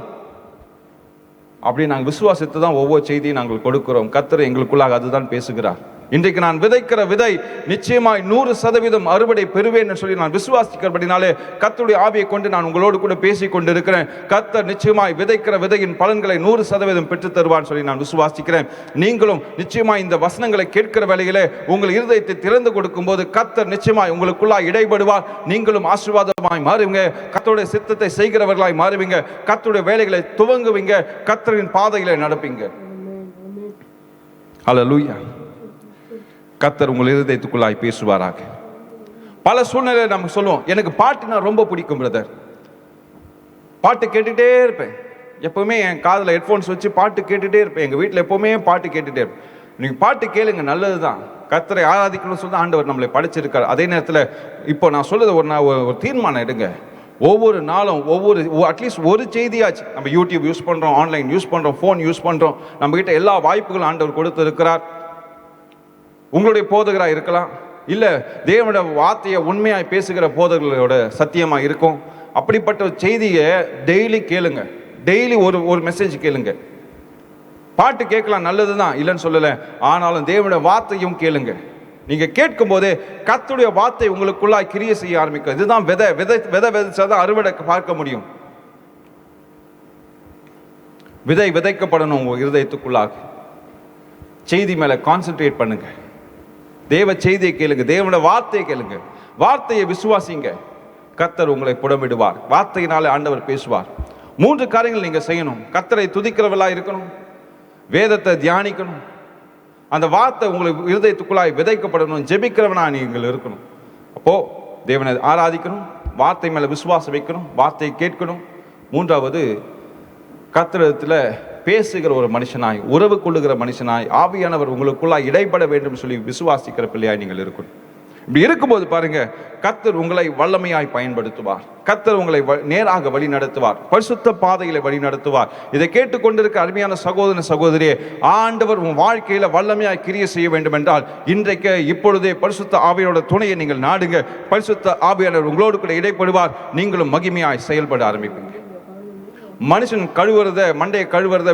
அப்படி நாங்கள் விசுவாசித்து தான் ஒவ்வொரு செய்தியும் நாங்கள் கொடுக்கிறோம். கர்த்தர் எங்களுக்குள்ளாக அதுதான் பேசுகிறார். இன்றைக்கு நான் விதைக்கிற விதை நிச்சயமாய் 100% அறுவடை பெறுவேன் சொல்லி நான் விசுவாசிக்கிறபடினாலே கர்த்தருடைய ஆவியை கொண்டு நான் உங்களோடு கூட பேசிக் கொண்டிருக்கிறேன். கர்த்தர் நிச்சயமாய் விதைக்கிற விதையின் பலன்களை 100% பெற்று தருவான் சொல்லி நான் விசுவாசிக்கிறேன். நீங்களும் நிச்சயமாய் இந்த வசனங்களை கேட்கிற வேளையிலே உங்கள் இருதயத்தை திறந்து கொடுக்கும் போது கர்த்தர் நிச்சயமாய் உங்களுக்குள்ளாய் இடைபடுவார். நீங்களும் ஆசீர்வாதமாய் மாறுவீங்க, கர்த்தருடைய சித்தத்தை செய்கிறவர்களாய் மாறுவீங்க, கர்த்தருடைய வேலைகளை துவங்குவீங்க, கர்த்தரின் பாதையில நடப்பீங்க. ஹல்லேலூயா. கர்த்தர் உங்கள் இருதயத்துக்குள்ளாய் பேசுவாராக. பல சூழ்நிலை நம்ம சொல்லுவோம், எனக்கு பாட்டுனா ரொம்ப பிடிக்கும் பிரதர், பாட்டு கேட்டுட்டே இருப்பேன், எப்பவுமே என் காதில் ஹெட்ஃபோன்ஸ் வச்சு பாட்டு கேட்டுட்டே இருப்பேன், எங்கள் வீட்டில் எப்பவுமே பாட்டு கேட்டுட்டே இருப்பேன். நீங்கள் பாட்டு கேளுங்க, நல்லது தான். கர்த்தரை ஆராதிக்கணும்னு சொல்லி ஆண்டவர் நம்மளை படைச்சிருக்காரு. அதே நேரத்தில் இப்போ நான் சொல்லுறது ஒரு தீர்மானம் எடுங்க. ஒவ்வொரு நாளும் அட்லீஸ்ட் ஒரு செய்தியாச்சு. நம்ம யூடியூப் யூஸ் பண்ணுறோம், ஆன்லைன் யூஸ் பண்ணுறோம், ஃபோன் யூஸ் பண்ணுறோம், நம்மகிட்ட எல்லா வாய்ப்புகளும் ஆண்டவர் கொடுத்துருக்கிறார். உங்களுடைய போதகராக இருக்கலாம், இல்லை தேவனுடைய வார்த்தையை உண்மையாக பேசுகிற போதகர்களோட சத்தியமாக இருக்கும். அப்படிப்பட்ட செய்தியை டெய்லி கேளுங்க. டெய்லி ஒரு மெசேஜ் கேளுங்க. பாட்டு கேட்கலாம், நல்லது தான், இல்லைன்னு சொல்லலை. ஆனாலும் தேவனுடைய வார்த்தையும் கேளுங்க. நீங்கள் கேட்கும் போதே கர்த்தருடைய வார்த்தை உங்களுக்குள்ளாய் கிரியை செய்ய ஆரம்பிக்கும். இதுதான் விதை விதைச்சாதான் அறுவடை பார்க்க முடியும். விதை விதைக்கப்படணும் உங்கள் இருதயத்துக்குள்ளாக. செய்தி மேலே கான்சென்ட்ரேட் பண்ணுங்க. தேவ செய்தியை கேளுங்க, தேவனுடைய வார்த்தையை கேளுங்க, வார்த்தையை விசுவாசிங்க. கர்த்தர் உங்களை புடமிடுவார். வார்த்தையினாலே ஆண்டவர் பேசுவார். 3 காரியங்கள் நீங்க செய்யணும். கர்த்தரை துதிக்கிறவர்களா இருக்கணும், வேதத்தை தியானிக்கணும், அந்த வார்த்தை உங்களுக்கு இருதயத்துக்குள்ளாய் விதைக்கப்படணும், ஜெபிக்கிறவனா நீங்கள் இருக்கணும். அப்போ தேவனை ஆராதிக்கணும், வார்த்தை மேல விசுவாசம் வைக்கணும், வார்த்தையை கேட்கணும். 3வது கர்த்தரிடத்துல பேசுகிற ஒரு மனுஷனாய், உறவு கொள்ளுகிற மனுஷனாய், ஆவியானவர் உங்களுக்குள்ளாய் இடைப்பட வேண்டும் சொல்லி விசுவாசிக்கிற பிள்ளையாய் நீங்கள் இருக்கணும். இப்படி இருக்கும்போது பாருங்க, கர்த்தர் உங்களை வல்லமையாய் பயன்படுத்துவார். கர்த்தர் உங்களை நேராக வழி நடத்துவார், பரிசுத்த பாதையில வழி நடத்துவார். இதை கேட்டுக்கொண்டிருக்க அருமையான சகோதர சகோதரியே, ஆண்டவர் உன் வாழ்க்கையில வல்லமையாய் கிரியை செய்ய வேண்டும் என்றால் இன்றைக்கு இப்பொழுதே பரிசுத்த ஆவியோட துணையை நீங்கள் நாடுங்க. பரிசுத்த ஆவியானவர் உங்களோடு கூட இடைப்படுவார். நீங்களும் மகிமையாய் செயல்பட ஆரம்பிப்பீங்க. மனுஷன் கழுவுறத, மண்டையை கழுவுறத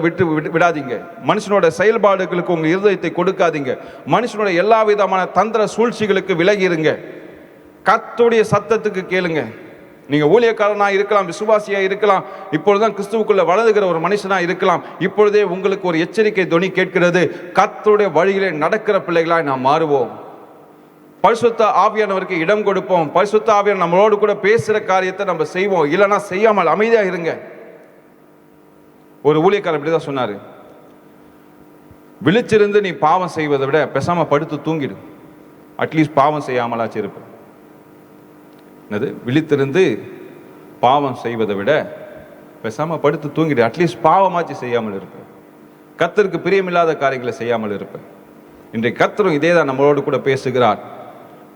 விடாதீங்க. மனுஷனோட செயல்பாடுகளுக்கு உங்க இருதயத்தை கொடுக்காதீங்க. மனுஷனோட எல்லா விதமான தந்திர சூழ்ச்சிகளுக்கு விலகிருங்க. கர்த்தருடைய சத்தத்துக்கு கேளுங்க. நீங்க ஊழியக்காரனா இருக்கலாம், விசுவாசியா இருக்கலாம், இப்பொழுதுதான் கிறிஸ்துவுக்குள்ள வளருகிற ஒரு மனுஷனா இருக்கலாம். இப்பொழுதே உங்களுக்கு ஒரு எச்சரிக்கை துணி கேட்கிறது. கர்த்தருடைய வழியிலே நடக்கிற பிள்ளைகளாய் நாம் மாறுவோம். பரிசுத்த ஆவியானவருக்கு இடம் கொடுப்போம். பரிசுத்த ஆவியானவர் நம்மளோடு கூட பேசுற காரியத்தை நம்ம செய்வோம். இல்லைன்னா செய்யாமல் அமைதியா இருங்க. ஒரு ஊழியக்காரர் இப்படிதான் சொன்னாரு, விழிச்சிருந்து நீ பாவம் செய்வதை விட பேசாம படுத்து தூங்கிடு, அட்லீஸ்ட் பாவம் செய்யாமலாச்சு இருப்ப. என்னது? விழித்திருந்து பாவம் செய்வதை விட பேசாம படுத்து தூங்கிடு, அட்லீஸ்ட் பாவமாச்சு செய்யாமல் இருப்ப. கர்த்தருக்கு பிரியமில்லாத காரியங்களை செய்யாமல் இருப்ப. இன்றைக்கு கர்த்தரும் இதே தான் நம்மளோடு கூட பேசுகிறார்.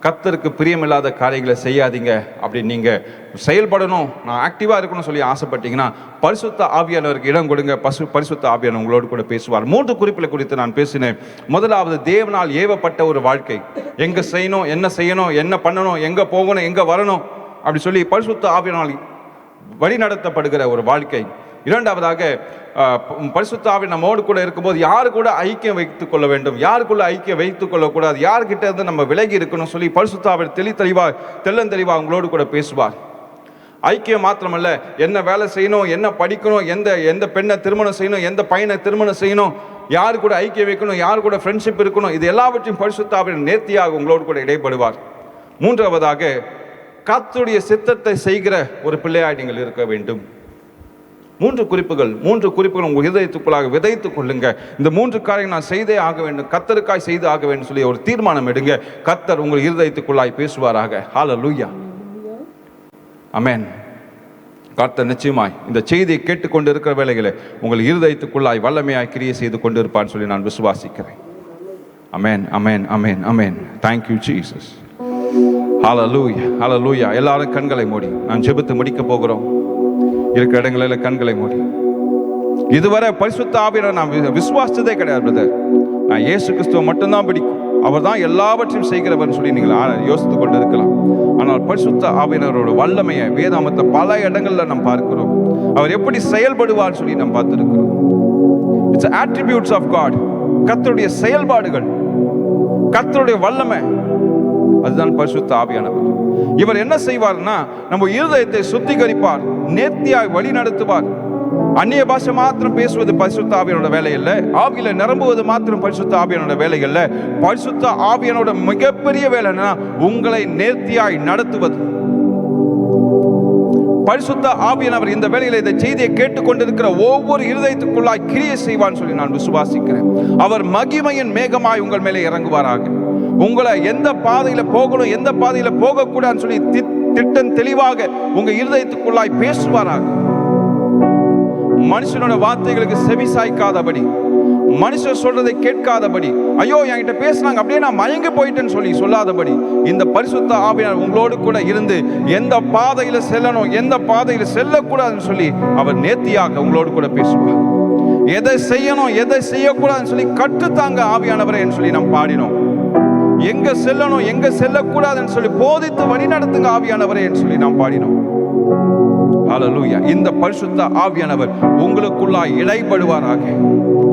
கர்த்தருக்கு பிரியமில்லாத காரியங்களை செய்யாதீங்க. அப்படி நீங்க செயல்படணும், நான் ஆக்டிவா இருக்கணும்னு சொல்லி ஆசைப்பட்டீங்கன்னா பரிசுத்த ஆவியானவருக்கு இடம் கொடுங்க. பரிசுத்த ஆவியானவர் உங்களோடு கூட பேசுவார். 3 குறிப்புகளை குறித்து நான் பேசினேன். முதலாவது, தேவனால் ஏவப்பட்ட ஒரு வாழ்க்கை. எங்க செய்யணும், என்ன செய்யணும், என்ன பண்ணணும், எங்க போகணும், எங்க வரணும் அப்படி சொல்லி பரிசுத்த ஆவியானால் வழி நடத்தப்படுகிற ஒரு வாழ்க்கை. இரண்டாவதாக, பரிசுத்த ஆவி நம்மோடு கூட இருக்கும்போது யாரு கூட ஐக்கியம் வைத்துக் கொள்ள வேண்டும், யாருக்குள்ள ஐக்கியம் வைத்துக் கொள்ளக்கூடாது, யார்கிட்ட இருந்து நம்ம விலகி இருக்கணும் சொல்லி பரிசுத்த ஆவி தெளிவா உங்களோடு கூட பேசுவார். ஐக்கியம் மாத்திரமல்ல, என்ன வேலை செய்யணும், என்ன படிக்கணும், எந்த பெண்ணை திருமணம் செய்யணும், எந்த பையனை திருமணம் செய்யணும், யாரு கூட ஐக்கியம் வைக்கணும், யாரு கூட ஃப்ரெண்ட்ஷிப் இருக்கணும், இது எல்லாவற்றையும் பரிசுத்த ஆவி நேர்த்தியாக உங்களோடு கூட இடைப்படுவார். மூன்றாவதாக, கர்த்தருடைய சித்தத்தை செய்கிற ஒரு பிள்ளையாய் நீங்கள் இருக்க வேண்டும். 3 குறிப்புகள் உங்கள் இதயத்துக்குள்ளாக விதைத்துக் கொள்ளுங்க. இந்த 3 காரியம் நான் செய்தே ஆக வேண்டும், கர்த்தருக்காய் செய்து ஆக வேண்டும் சொல்லி ஒரு தீர்மானம் எடுங்க. கர்த்தர் உங்கள் இருதயத்துக்குள்ளாய் பேசுவாராக. ஹல்லேலூயா, ஆமென். கர்த்தர் நிச்சயமாய் இந்த செய்தியை கேட்டுக்கொண்டு இருக்கிற வேளையிலே உங்கள் இருதயத்துக்குள்ளாய் வல்லமையாய் கிரியை செய்து கொண்டிருப்பான்னு சொல்லி நான் விசுவாசிக்கிறேன். ஆமென், ஆமென், ஆமென், ஆமென். Thank you Jesus. ஹல்லேலூயா, ஹல்லேலூயா. எல்லாரும் கண்களை மூடி நான் ஜெபித்து முடிக்க போகிறோம். இருக்கிற இடங்களில் கண்களை மூடி. இதுவரை பரிசுத்த ஆவியானவரை நான் விசுவாசத்தே கிடையாது பிரதர். நான் இயேசு கிறிஸ்துவை மட்டும்தான் பிடிக்கும், அவர் தான் எல்லாவற்றையும் செய்கிறவர் சொல்லி நீங்கள் யோசித்து கொண்டு இருக்கலாம். ஆனால் பரிசுத்த ஆவியானவரோட வல்லமையை வேதாமத்தை பல இடங்கள்ல நாம் பார்க்கிறோம். அவர் எப்படி செயல்படுவார் சொல்லி நாம் பார்த்திருக்கிறோம். It's attributes of God. கர்த்தருடைய செயல்பாடுகள், கர்த்தருடைய வல்லமை, அதுதான் பரிசுத்த ஆவியானவர். இவர் என்ன செய்வார்னா, நம்ம இருதயத்தை சுத்திகரிப்பார், நேர்த்தியாய் வழி நடத்துவார். அந்நிய பாஷை மாத்திரம் பேசுவது பரிசுத்த ஆவியானோட வேலை இல்லை, ஆவியில நிரம்புவது மாத்திரம் பரிசுத்த ஆவியானோட வேலை இல்லை. பரிசுத்த ஆவியானோட மிகப்பெரிய வேலை என்னன்னா, உங்களை நேர்த்தியாய் நடத்துவது. பரிசுத்த ஆவியானவர் இந்த வேளையில இந்த செய்தியை கேட்டுக்கொண்டிருக்கிற ஒவ்வொரு இருதயத்துக்குள்ளாய் கிரியை செய்வான்னு சொல்லி நான் விசுவாசிக்கிறேன். அவர் மகிமையின் மேகமாய் உங்கள் மேலே இறங்குவாராக. உங்களை எந்த பாதையில போகணும், எந்த பாதையில போகக்கூடாதுன்னு சொல்லி திட்டம் தெளிவாக உங்க இருதயத்துக்குள்ளாய் பேசுவாராக. மனுஷனோட வார்த்தைகளுக்கு செவி சாய்க்காதபடி, மனுஷன் சொல்றதை கேட்காதபடி, ஐயோ என்கிட்ட பேசினாங்க அப்படியே நான் மயங்கி போயிட்டேன்னு சொல்லி சொல்லாதபடி, இந்த பரிசுத்த ஆவியானவர் உங்களோடு கூட இருந்து எந்த பாதையில செல்லணும், எந்த பாதையில செல்லக்கூடாதுன்னு சொல்லி அவர் நேர்த்தியாக உங்களோடு கூட பேசுவார். எதை செய்யணும், எதை செய்யக்கூடாதுன்னு சொல்லி கற்றுத்தாங்க ஆவியானவரே சொல்லி நாம் பாடினோம். எங்க செல்லணும், எங்க செல்லக்கூடாதுன்னு சொல்லி போதித்து வழி நடத்துங்க ஆவியானவரே சொல்லி நாம் பாடினோம். ஹல்லேலூயா. இந்த பரிசுத்த ஆவியானவர் உங்களுக்குள்ளாய் இடைப்படுவாராக.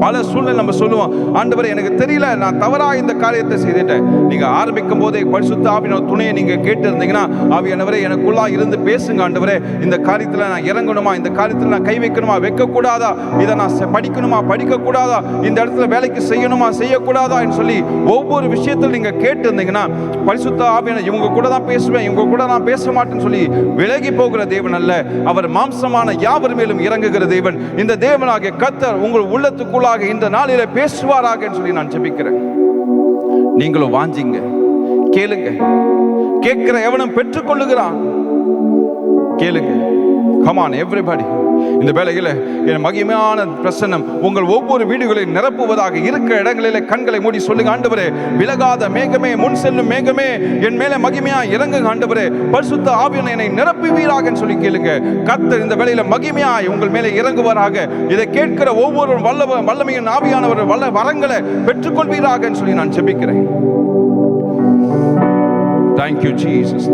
பல சூழ்நிலை நம்ம சொல்லுவோம், ஆண்டவரே எனக்கு தெரியல, நான் தவறா இந்த காரியத்தை செய்துட்டேன். நீங்க ஆரம்பிக்கும் போதே பரிசுத்த ஆவியானவர் துணையை நீங்க கேட்டு இருந்தீங்கன்னா, ஆவியானவரே எனக்குள்ளாய் இருந்து பேசுங்க ஆண்டவரே, இந்த காரியத்துல நான் இறங்கணுமா, இந்த காரியத்துல நான் கை வைக்கணுமா, வைக்கக்கூடாதா, இதை நான் படிக்கணுமா, படிக்கக்கூடாதா, இந்த இடத்துல வேலைக்கு செய்யணுமா, செய்யக்கூடாதா என்று சொல்லி ஒவ்வொரு விஷயத்தில் நீங்க கேட்டு இருந்தீங்கன்னா, பரிசுத்த ஆவியானவர் இவங்க கூட தான் பேசுவேன், இவங்க கூட நான் பேச மாட்டேன்னு சொல்லி விலகி போகிற தேவன் அல்ல. அவர் மாம்சமான யாவர் மேலும் இறங்குகிற தேவன். இந்த தேவனாகிய கர்த்தர் உங்கள் உள்ளத்துக்குள்ளாக இந்த நாளிலே பேசுவாராக என்று சொல்லி நான் ஜெபிக்கிறேன். நீங்களும் வாஞ்சிங்க, கேளுங்க. கேட்கிற எவனும் பெற்றுக்கொள்ளுகிறான். கேளுங்க. Come on everybody. இந்த வேளையில என் மகிமையான பிரசன்னம் உங்கள் ஒவ்வொரு வீடுகளையும் நிரப்புவதாக. இருக்கிற இடங்களிலே கண்களை மூடி சொல்லுங்க, ஆண்டவரே விலகாத மேகமே, முன் செல்லும் மேகமே, என் மேலே மகிமையா இறங்குங்க ஆண்டவரே, பரிசுத்த ஆவியானவரே என்னை நிரப்புவீராக சொல்லி கேளுங்க. கர்த்தர் இந்த வேளையில மகிமையாய் உங்கள் மேலே இறங்குவாராக. இதை கேட்கிற ஒவ்வொரு வல்லமையின் ஆவியானவர் வல்ல வரங்களை பெற்றுக்கொள்வீராக சொல்லி நான் ஜெபிக்கிறேன். Thank you, Jesus.